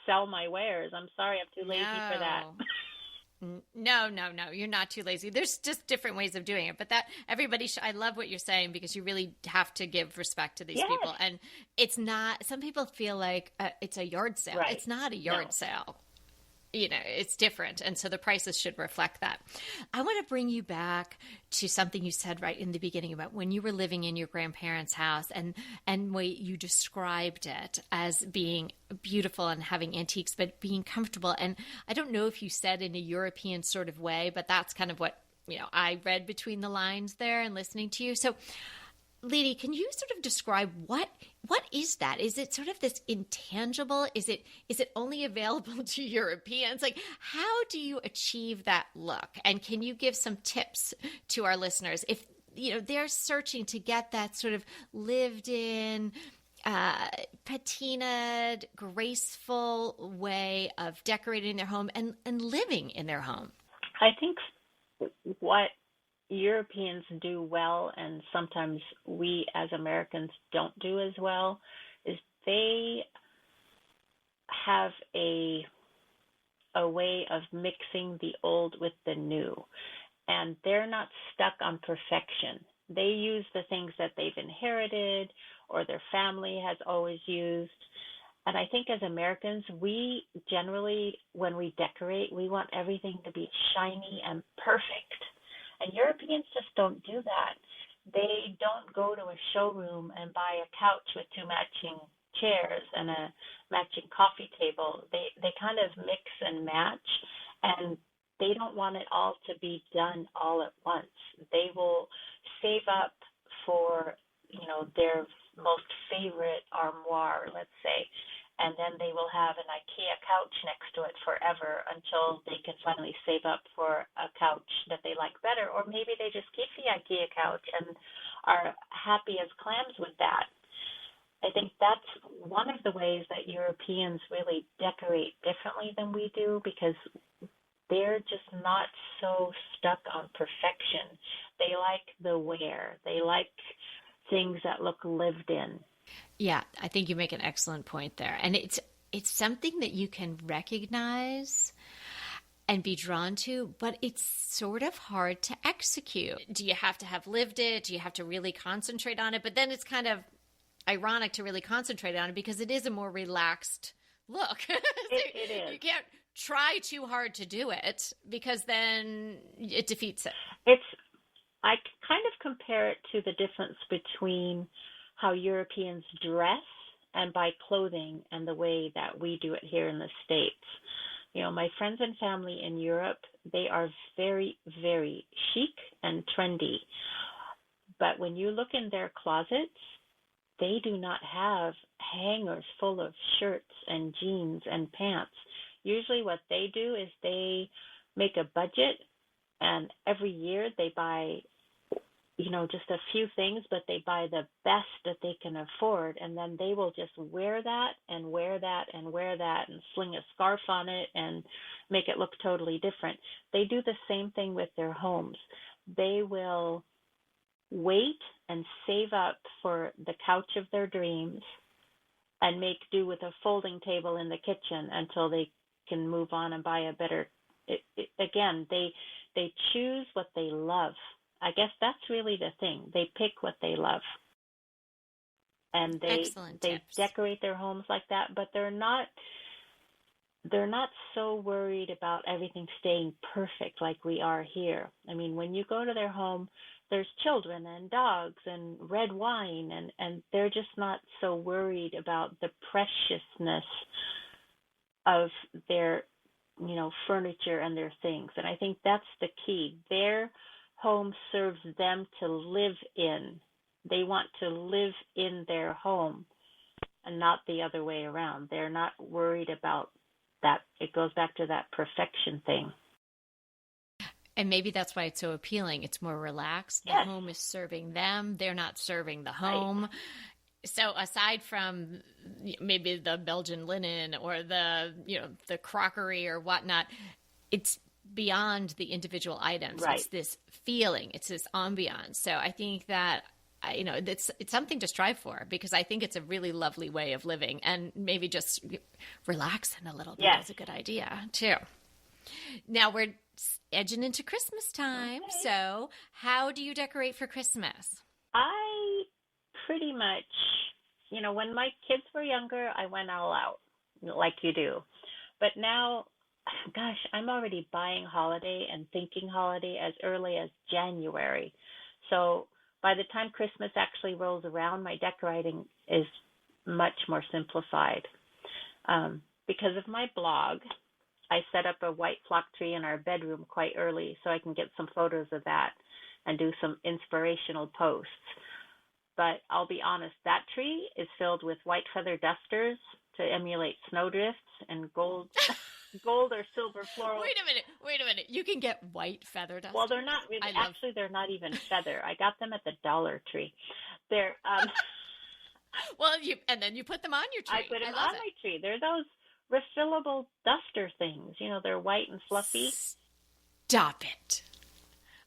sell my wares. I'm sorry, I'm too lazy for that. No, you're not too lazy. There's just different ways of doing it. But that everybody, I love what you're saying, because you really have to give respect to these people. And it's not, some people feel like it's a yard sale. Right. It's not a yard sale. It's different. And so the prices should reflect that. I want to bring you back to something you said right in the beginning about when you were living in your grandparents' house and way you described it as being beautiful and having antiques, but being comfortable. And I don't know if you said in a European sort of way, but that's kind of what, I read between the lines there and listening to you. So Lidy, can you sort of describe what is that? Is it sort of this intangible? Is it only available to Europeans? Like, how do you achieve that look? And can you give some tips to our listeners if they're searching to get that sort of lived in, patinaed, graceful way of decorating their home and living in their home? I think what Europeans do well, and sometimes we as Americans don't do as well, is they have a way of mixing the old with the new, and they're not stuck on perfection. They use the things that they've inherited or their family has always used. And I think as Americans, we generally, when we decorate, we want everything to be shiny and perfect. And Europeans just don't do that. They don't go to a showroom and buy a couch with 2 matching chairs and a matching coffee table. They kind of mix and match, and they don't want it all to be done all at once. They will save up for, their most favorite armoire, let's say, and then they will have an IKEA couch next to it forever until they can finally save up for a couch that they like better. Or maybe they just keep the IKEA couch and are happy as clams with that. I think that's one of the ways that Europeans really decorate differently than we do, because they're just not so stuck on perfection. They like the wear. They like things that look lived in. Yeah, I think you make an excellent point there. And it's something that you can recognize and be drawn to, but it's sort of hard to execute. Do you have to have lived it? Do you have to really concentrate on it? But then it's kind of ironic to really concentrate on it because it is a more relaxed look. It is. You can't try too hard to do it because then it defeats it. I kind of compare it to the difference between how Europeans dress and buy clothing and the way that we do it here in the States. My friends and family in Europe, they are very, very chic and trendy. But when you look in their closets, they do not have hangers full of shirts and jeans and pants. Usually what they do is they make a budget, and every year they buy just a few things, but they buy the best that they can afford, and then they will just wear that and wear that and wear that and sling a scarf on it and make it look totally different. They do the same thing with their homes. They will wait and save up for the couch of their dreams and make do with a folding table in the kitchen until they can move on and buy a better. Again, they choose what they love. I guess that's really the thing. They pick what they love. And they decorate their homes like that, but they're not so worried about everything staying perfect like we are here. I mean, when you go to their home, there's children and dogs and red wine, and they're just not so worried about the preciousness of their, furniture and their things. And I think that's the key. Their home serves them to live in. They want to live in their home and not the other way around. They're not worried about that. It goes back to that perfection thing. And maybe that's why it's so appealing. It's more relaxed. The Yes. home is serving them. They're not serving the home. Right. So aside from maybe the Belgian linen or the crockery or whatnot, it's beyond the individual items. Right. It's this feeling. It's this ambiance. So I think that, it's something to strive for, because I think it's a really lovely way of living, and maybe just relaxing a little bit is a good idea too. Now we're edging into Christmas time. Okay. So how do you decorate for Christmas? I pretty much, when my kids were younger, I went all out like you do. But now, gosh, I'm already buying holiday and thinking holiday as early as January. So by the time Christmas actually rolls around, my decorating is much more simplified. Because of my blog, I set up a white flock tree in our bedroom quite early so I can get some photos of that and do some inspirational posts. but I'll be honest, that tree is filled with white feather dusters to emulate snowdrifts and gold, gold or silver floral. Wait a minute. You can get white feather dusters? Well, they're not really. Actually, they're not even feather. I got them at the Dollar Tree. They're well, and then you put them on your tree. I put them on my tree. They're those refillable duster things. You know, they're white and fluffy. Stop it.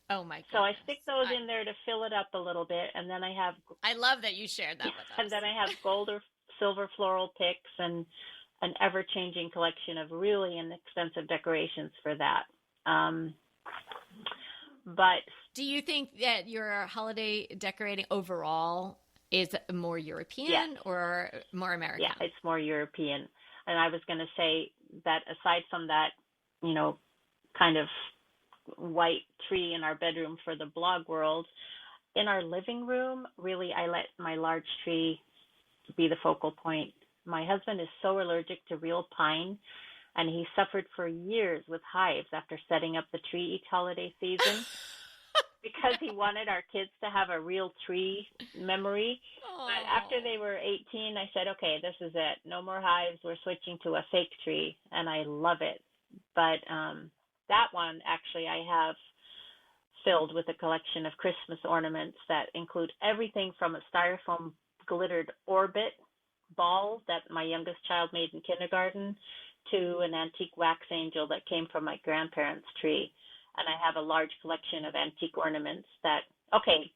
Oh my god. So I stick those in there to fill it up a little bit, and then I love that you shared that with us. And then I have gold or silver floral picks and an ever-changing collection of really inexpensive decorations for that. But do you think that your holiday decorating overall is more European or more American? Yeah, it's more European. And I was going to say that aside from that, you know, kind of white tree in our bedroom for the blog world, in our living room, really, I let my large tree be the focal point. My husband is so allergic to real pine, and he suffered for years with hives after setting up the tree each holiday season because he wanted our kids to have a real tree memory. Aww. But after they were 18, I said, okay, this is it. No more hives. We're switching to a fake tree, and I love it. But that one, actually, I have filled with a collection of Christmas ornaments that include everything from a styrofoam glittered orbit ball that my youngest child made in kindergarten to an antique wax angel that came from my grandparents' tree. And I have a large collection of antique ornaments that, okay,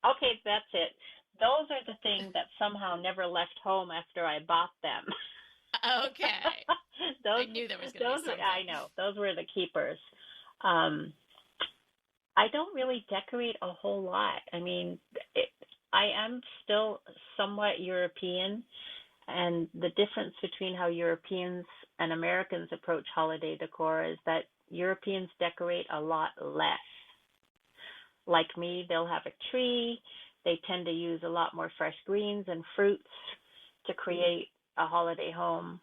that's it. Those are the things that somehow never left home after I bought them. Okay. I knew there was going to be something. I know. Those were the keepers. I don't really decorate a whole lot. I mean, I am still somewhat European, and the difference between how Europeans and Americans approach holiday decor is that Europeans decorate a lot less. Like me, they'll have a tree. They tend to use a lot more fresh greens and fruits to create a holiday home.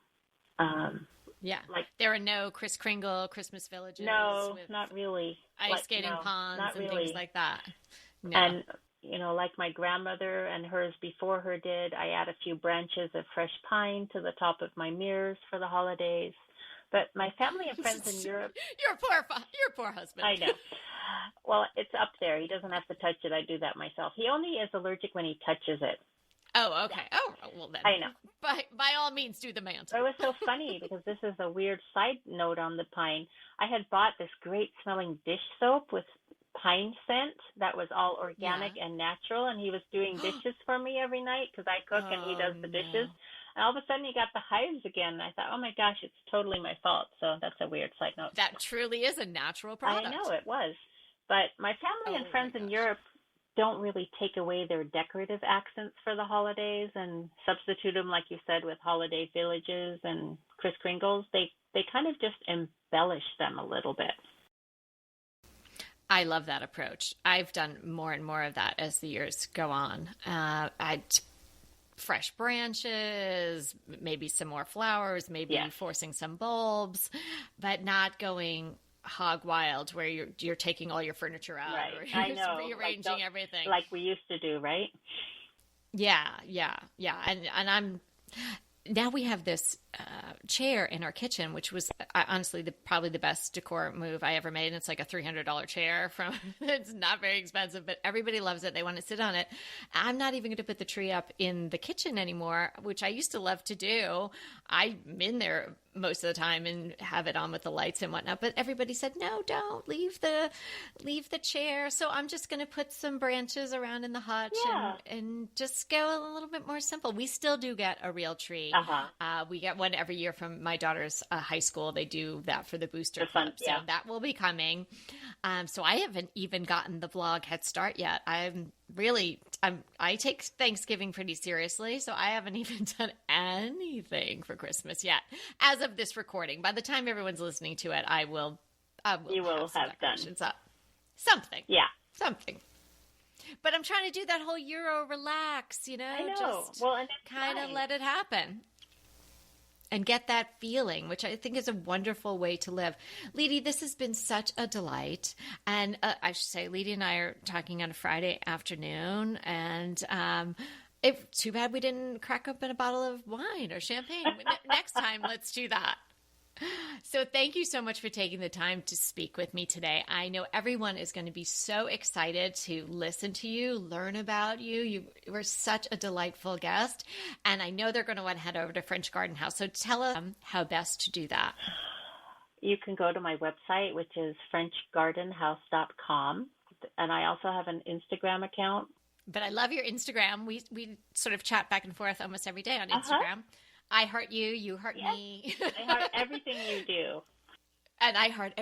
Yeah, like there are no Kris Kringle Christmas villages. No, not really. Ice skating ponds and things like that. No. And, you know, like my grandmother and hers before her did, I add a few branches of fresh pine to the top of my mirrors for the holidays. But my family and friends in Europe... Your poor husband. I know. Well, it's up there. He doesn't have to touch it. I do that myself. He only is allergic when he touches it. Oh, okay. Oh, well then. I know. By all means, do the mantle. It was so funny because this is a weird side note on the pine. I had bought this great smelling dish soap with pine scent that was all organic and natural, and he was doing dishes for me every night because I cook and he does the dishes. And all of a sudden he got the hives again. I thought, oh my gosh, it's totally my fault. So that's a weird side note. That truly is a natural product. I know it was. But my family and friends in Europe don't really take away their decorative accents for the holidays and substitute them, like you said, with holiday villages and Kris Kringles. They kind of just embellish them a little bit. I love that approach. I've done more and more of that as the years go on. Fresh branches, maybe some more flowers, maybe forcing some bulbs, but not going hog wild where you're taking all your furniture out or you're just rearranging everything like we used to do, right? Yeah. And now we have this chair in our kitchen, which was honestly probably the best decor move I ever made. It's like a $300 chair it's not very expensive, but everybody loves it. They want to sit on it. I'm not even going to put the tree up in the kitchen anymore, which I used to love to do. I'm in there most of the time and have it on with the lights and whatnot. But everybody said, no, don't leave the chair. So I'm just going to put some branches around in the hutch and just go a little bit more simple. We still do get a real tree. We get one every year from my daughter's high school. They do that for the booster club. So that will be coming. So I haven't even gotten the vlog head start yet. I take Thanksgiving pretty seriously, so I haven't even done anything for Christmas yet. As of this recording, by the time everyone's listening to it, I will have done something. Yeah, something. But I'm trying to do that whole Euro relax, I know. Just kind of let it happen. and get that feeling, which I think is a wonderful way to live. Lidy, this has been such a delight. And I should say, Lidy and I are talking on a Friday afternoon, and too bad we didn't crack open a bottle of wine or champagne. Next time, let's do that. So thank you so much for taking the time to speak with me today. I know everyone is going to be so excited to listen to you, learn about you. You were such a delightful guest, and I know they're going to want to head over to French Garden House. So tell them how best to do that. You can go to my website, which is frenchgardenhouse.com, and I also have an Instagram account. But I love your Instagram. We sort of chat back and forth almost every day on Instagram. I heart you, you heart me. I heart everything you do. And I heart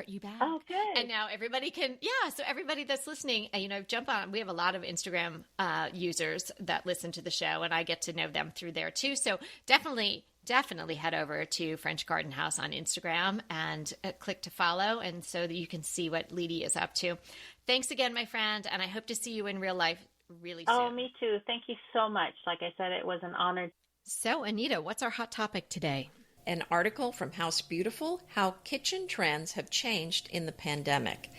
you back. Oh, good. And now everybody can, so everybody that's listening, jump on. We have a lot of Instagram users that listen to the show, and I get to know them through there too. So definitely head over to French Garden House on Instagram and click to follow, and so that you can see what Lidy is up to. Thanks again, my friend, and I hope to see you in real life really soon. Oh, me too. Thank you so much. Like I said, it was an honor. So, Anita, what's our hot topic today? An article from House Beautiful, How Kitchen Trends Have Changed in the Pandemic.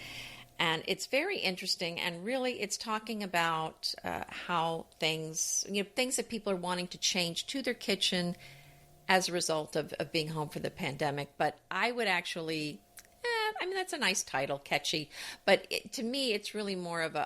And it's very interesting, and really it's talking about how things that people are wanting to change to their kitchen as a result of being home for the pandemic. But I would actually, that's a nice title, catchy. But to me, it's really more of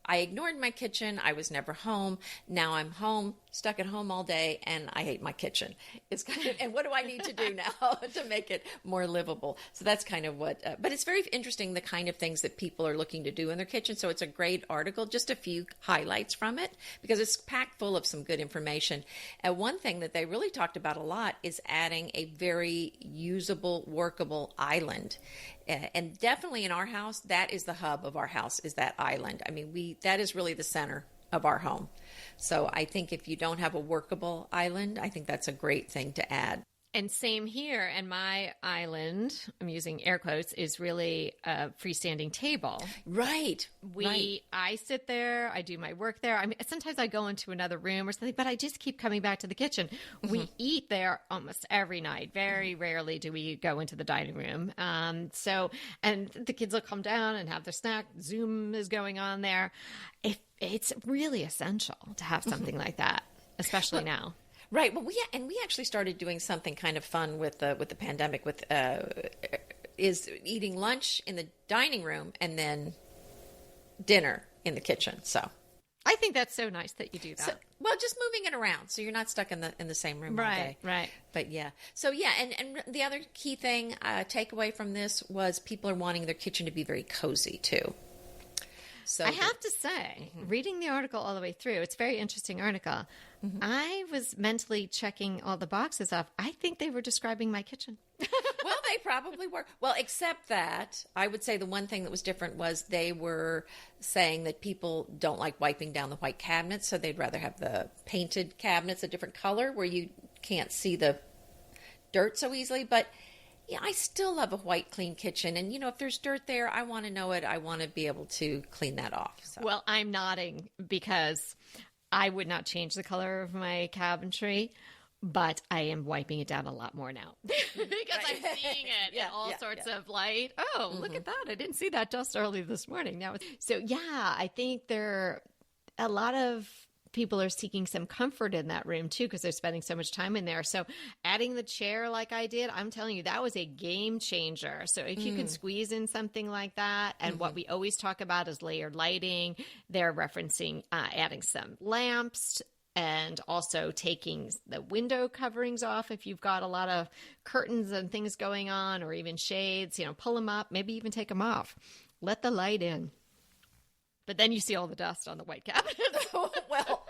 I ignored my kitchen. I was never home. Now I'm home, stuck at home all day, and I hate my kitchen. It's kind of, and what do I need to do now to make it more livable? So that's kind of what, but it's very interesting, the kind of things that people are looking to do in their kitchen. So it's a great article, just a few highlights from it, because it's packed full of some good information. And one thing that they really talked about a lot is adding a very usable, workable island. And definitely in our house, that is the hub of our house, is that island. That is really the center of our home. So I think if you don't have a workable island, I think that's a great thing to add. And same here. And my island, I'm using air quotes, is really a freestanding table. Right. I sit there, I do my work there. Sometimes I go into another room or something, but I just keep coming back to the kitchen. Mm-hmm. We eat there almost every night. Very rarely do we go into the dining room. And the kids will come down and have their snack. Zoom is going on there. It's really essential to have something like that, especially now. Right. Well, we actually started doing something kind of fun with the pandemic, is eating lunch in the dining room and then dinner in the kitchen. So I think that's so nice that you do that. So, just moving it around so you're not stuck in the same room all day. Right. But yeah. So yeah, and the other key thing takeaway from this was people are wanting their kitchen to be very cozy too. So I have to say, reading the article all the way through, it's a very interesting article. Mm-hmm. I was mentally checking all the boxes off. I think they were describing my kitchen. Well, they probably were. Well, except that I would say the one thing that was different was they were saying that people don't like wiping down the white cabinets, so they'd rather have the painted cabinets a different color where you can't see the dirt so easily. But yeah, I still love a white, clean kitchen. And, if there's dirt there, I want to know it. I want to be able to clean that off. So. Well, I'm nodding because I would not change the color of my cabinetry, but I am wiping it down a lot more now because I'm seeing it in all sorts of light. Oh, look at that. I didn't see that dust early this morning. So, I think there are a lot of people are seeking some comfort in that room too, because they're spending so much time in there. So adding the chair like I did, I'm telling you, that was a game changer. So if you can squeeze in something like that, and what we always talk about is layered lighting, they're referencing adding some lamps and also taking the window coverings off if you've got a lot of curtains and things going on, or even shades, pull them up, maybe even take them off. Let the light in. But then you see all the dust on the white cabinet. Well,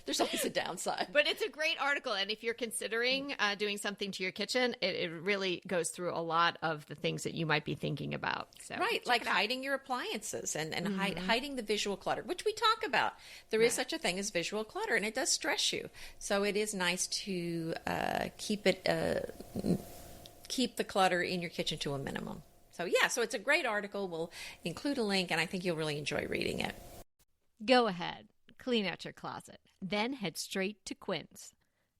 there's always a downside. But it's a great article. And if you're considering doing something to your kitchen, it really goes through a lot of the things that you might be thinking about. So, right, like hiding your appliances and hiding the visual clutter, which we talk about. There is such a thing as visual clutter, and it does stress you. So it is nice to keep the clutter in your kitchen to a minimum. So it's a great article. We'll include a link, and I think you'll really enjoy reading it. Go ahead, clean out your closet, then head straight to Quinn's.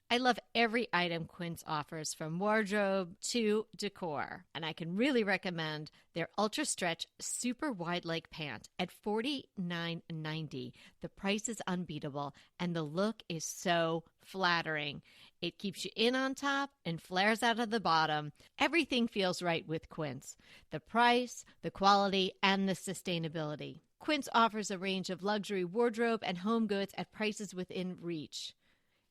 I love every item Quince offers, from wardrobe to decor, and I can really recommend their Ultra Stretch Super Wide Leg Pant at $49.90. The price is unbeatable, and the look is so flattering. It keeps you in on top and flares out of the bottom. Everything feels right with Quince. The price, the quality, and the sustainability. Quince offers a range of luxury wardrobe and home goods at prices within reach.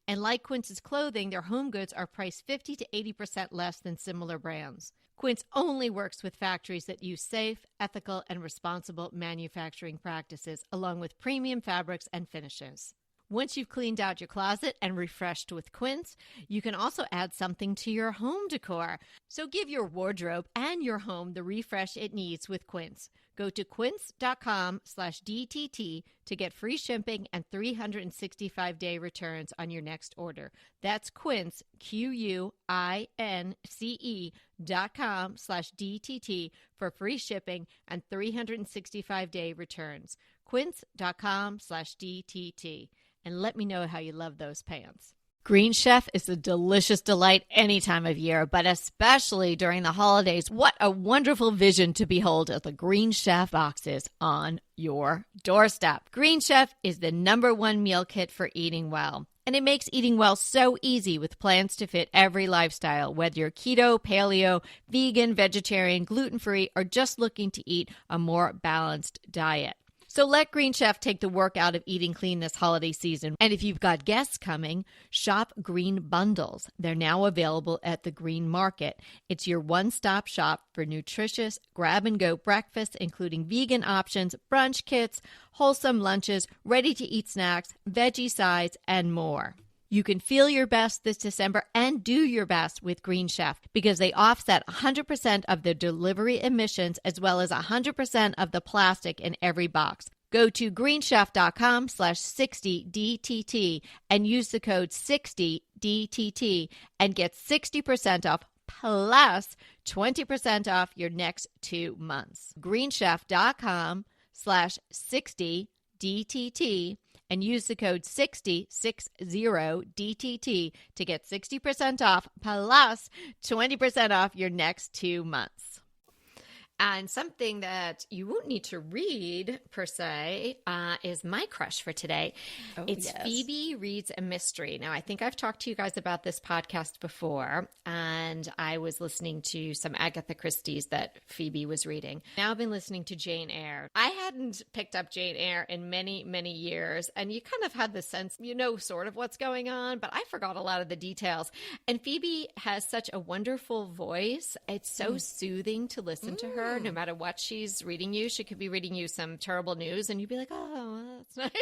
And like Quince's clothing, their home goods are priced 50 to 80% less than similar brands. Quince only works with factories that use safe, ethical, and responsible manufacturing practices, along with premium fabrics and finishes. Once you've cleaned out your closet and refreshed with Quince, you can also add something to your home decor. So give your wardrobe and your home the refresh it needs with Quince. Go to quince.com/DTT to get free shipping and 365-day returns on your next order. That's Quince, QUINCE.com/DTT for free shipping and 365-day returns. Quince.com/DTT. And let me know how you love those pants. Green Chef is a delicious delight any time of year, but especially during the holidays. What a wonderful vision to behold as the Green Chef boxes on your doorstep. Green Chef is the #1 meal kit for eating well. And it makes eating well so easy with plans to fit every lifestyle, whether you're keto, paleo, vegan, vegetarian, gluten-free, or just looking to eat a more balanced diet. So let Green Chef take the work out of eating clean this holiday season. And if you've got guests coming, shop Green Bundles. They're now available at the Green Market. It's your one-stop shop for nutritious grab-and-go breakfasts, including vegan options, brunch kits, wholesome lunches, ready-to-eat snacks, veggie sides, and more. You can feel your best this December and do your best with Green Chef because they offset 100% of the delivery emissions as well as 100% of the plastic in every box. Go to greenchef.com/60DTT and use the code 60DTT and get 60% off plus 20% off your next 2 months. greenchef.com/60DTT and use the code 60DTT to get 60% off plus 20% off your next 2 months. And something that you won't need to read, per se, is my crush for today. Oh, it's yes. Phoebe Reads a Mystery. Now, I think I've talked to you guys about this podcast before, and I was listening to some Agatha Christie's that Phoebe was reading. Now I've been listening to Jane Eyre. I hadn't picked up Jane Eyre in many, many years, and you kind of had the sense, you know, sort of what's going on, but I forgot a lot of the details. And Phoebe has such a wonderful voice. It's so soothing to listen to her. No matter what she's reading you, she could be reading you some terrible news and you'd be like, oh, that's nice.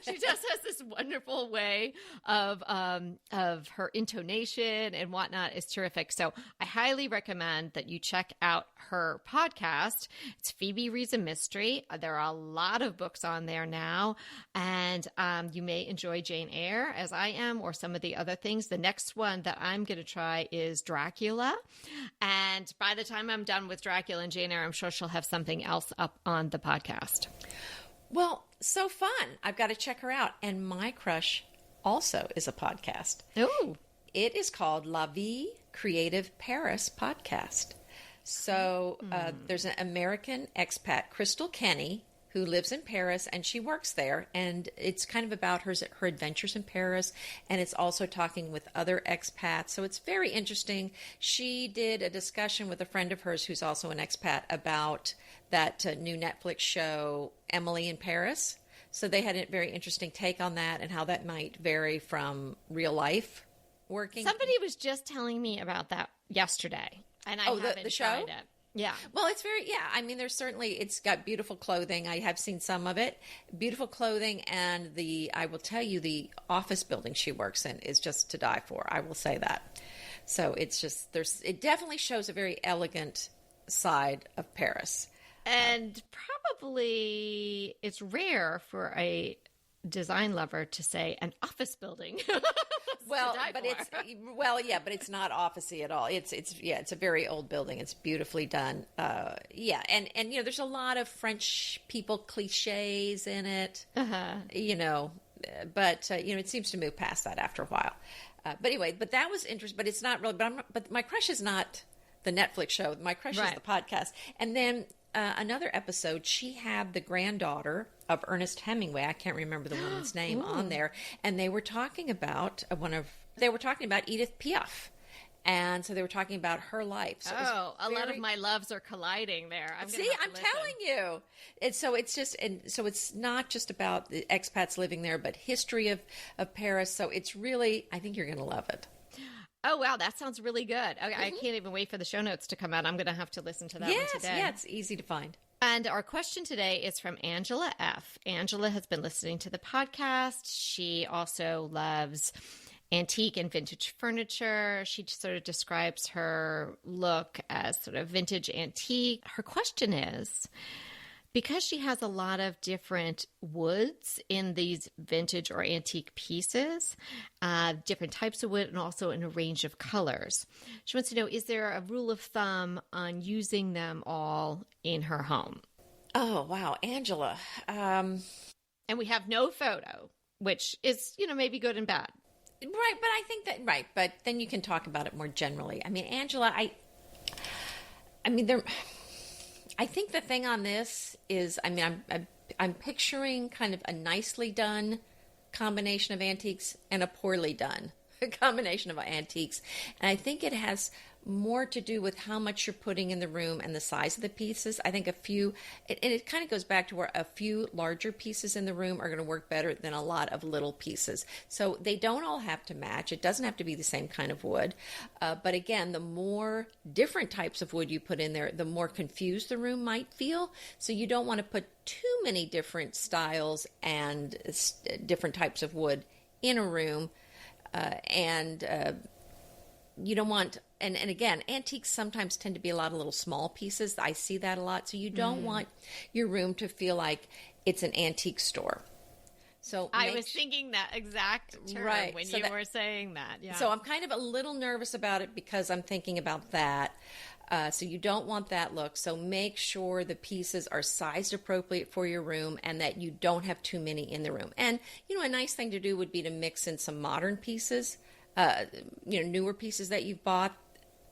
She just has this wonderful way of her intonation and whatnot. Is terrific. So I highly recommend that you check out her podcast. It's Phoebe Reads a Mystery. There are a lot of books on there now, and you may enjoy Jane Eyre as I am, or some of the other things. The next one that I'm going to try is Dracula, and by the time I'm done with Dracula and Jane Eyre, I'm sure she'll have something else up on the podcast. Well, so fun. I've got to check her out. And my crush also is a podcast. Oh. It is called La Vie Creative Paris Podcast. So there's an American expat, Crystal Kenny, who lives in Paris, and she works there. And it's kind of about her adventures in Paris, and it's also talking with other expats. So it's very interesting. She did a discussion with a friend of hers who's also an expat about that new Netflix show, Emily in Paris. So they had a very interesting take on that and how that might vary from real life working. Somebody was just telling me about that yesterday, and I haven't the show? tried it. Yeah. Well, it's I mean, it's got beautiful clothing. I have seen some of it. Beautiful clothing, and I will tell you, the office building she works in is just to die for. I will say that. So it's just, it definitely shows a very elegant side of Paris. And probably it's rare for a design lover to say an office building. But it's not officey at all. It's a very old building. It's beautifully done. And you know, there's a lot of French people cliches in it. You know, but it seems to move past that after a while. But anyway, but that was interesting. But it's not really. But my crush is not the Netflix show. My crush is the podcast. And then another episode, she had the granddaughter of Ernest Hemingway. I can't remember the woman's name on there. And they were talking about Edith Piaf. And so they were talking about her life. So a lot of my loves are colliding there. I'm telling you. So it's not just about the expats living there, but history of Paris. So it's really, I think you're going to love it. Oh, wow. That sounds really good. Okay, I can't even wait for the show notes to come out. I'm going to have to listen to that one today. Yeah, it's easy to find. And our question today is from Angela F. Angela has been listening to the podcast. She also loves antique and vintage furniture. She sort of describes her look as sort of vintage antique. Her question is, because she has a lot of different woods in these vintage or antique pieces, different types of wood, and also in a range of colors, she wants to know, is there a rule of thumb on using them all in her home? Oh, wow. Angela. And we have no photo, which is, maybe good and bad. Right, but I think that, right, but then you can talk about it more generally. I mean, Angela, I think the thing on this is, I'm picturing kind of a nicely done combination of antiques and a poorly done combination of antiques. And I think it has more to do with how much you're putting in the room and the size of the pieces. I think it kind of goes back to where a few larger pieces in the room are going to work better than a lot of little pieces. So they don't all have to match. It doesn't have to be the same kind of wood. But again, the more different types of wood you put in there, the more confused the room might feel. So you don't want to put too many different styles and different types of wood in a room. You don't want, and again, antiques sometimes tend to be a lot of little small pieces. I see that a lot. So you don't want your room to feel like it's an antique store. So I was thinking that exact term when you were saying that. Yeah. So I'm kind of a little nervous about it because I'm thinking about that. So you don't want that look. So make sure the pieces are sized appropriate for your room and that you don't have too many in the room. And, a nice thing to do would be to mix in some modern pieces, newer pieces that you've bought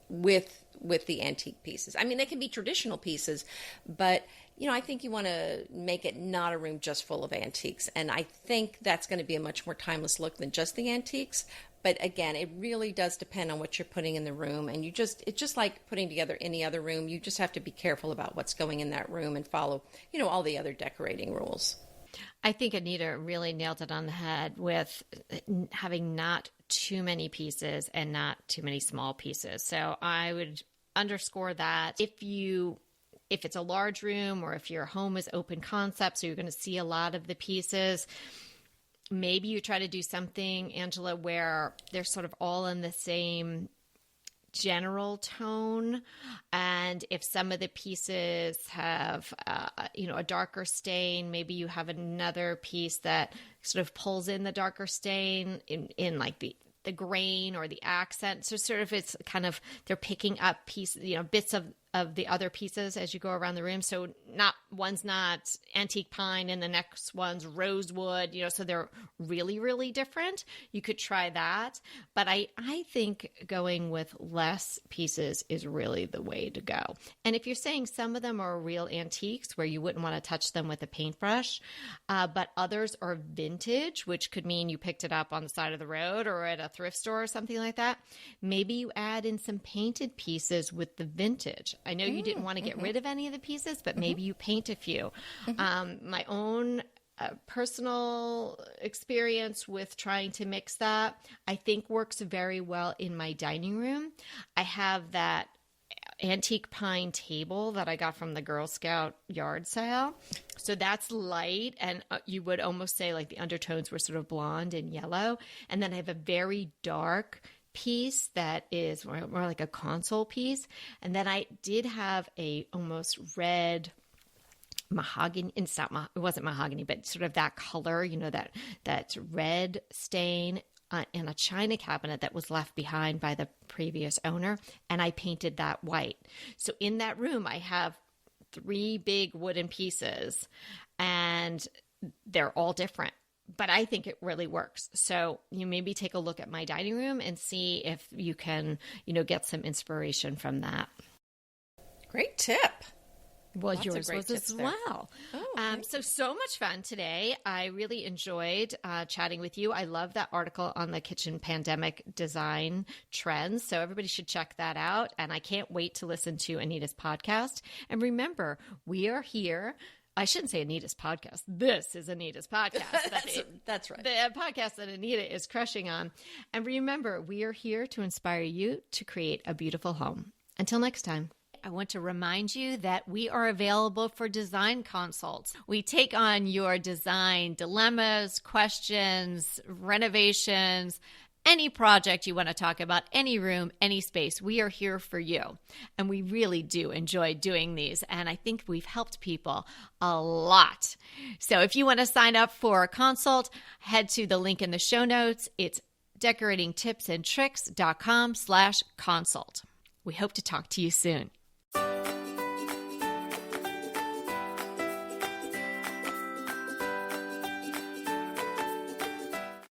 with the antique pieces. I mean, they can be traditional pieces, but, I think you want to make it not a room just full of antiques. And I think that's going to be a much more timeless look than just the antiques. But again, it really does depend on what you're putting in the room. And it's just like putting together any other room. You just have to be careful about what's going in that room and follow, all the other decorating rules. I think Anita really nailed it on the head with having not too many pieces and not too many small pieces. So I would underscore that if it's a large room or if your home is open concept, so you're going to see a lot of the pieces, maybe you try to do something, Angela, where they're sort of all in the same general tone. And if some of the pieces have, a darker stain, maybe you have another piece that sort of pulls in the darker stain in like the grain or the accent. So sort of it's kind of, they're picking up bits of the other pieces as you go around the room. So one's not antique pine and the next one's rosewood, so they're really, really different. You could try that. But I think going with less pieces is really the way to go. And if you're saying some of them are real antiques where you wouldn't want to touch them with a paintbrush, but others are vintage, which could mean you picked it up on the side of the road or at a thrift store or something like that, maybe you add in some painted pieces with the vintage. I know you didn't want to get rid of any of the pieces, but maybe you paint a few. My own personal experience with trying to mix that, I think works very well in my dining room. I have that antique pine table that I got from the Girl Scout yard sale. So that's light, and you would almost say like the undertones were sort of blonde and yellow. And then I have a very dark piece that is more like a console piece. And then I did have a almost red mahogany, it wasn't mahogany, but sort of that color, that red stain in a china cabinet that was left behind by the previous owner. And I painted that white. So in that room, I have 3 big wooden pieces and they're all different. but I think it really works. So you maybe take a look at my dining room and see if you can, get some inspiration from that. Great tip. Well, yours was as well. So much fun today. I really enjoyed chatting with you. I love that article on the kitchen pandemic design trends. So everybody should check that out. And I can't wait to listen to Anita's podcast. And remember, we are here. I shouldn't say Anita's podcast. This is Anita's podcast. That's right. The podcast that Anita is crushing on. And remember, we are here to inspire you to create a beautiful home. Until next time. I want to remind you that we are available for design consults. We take on your design dilemmas, questions, renovations, any project you want to talk about, any room, any space. We are here for you. And we really do enjoy doing these. And I think we've helped people a lot. So if you want to sign up for a consult, head to the link in the show notes. It's decoratingtipsandtricks.com/consult. We hope to talk to you soon.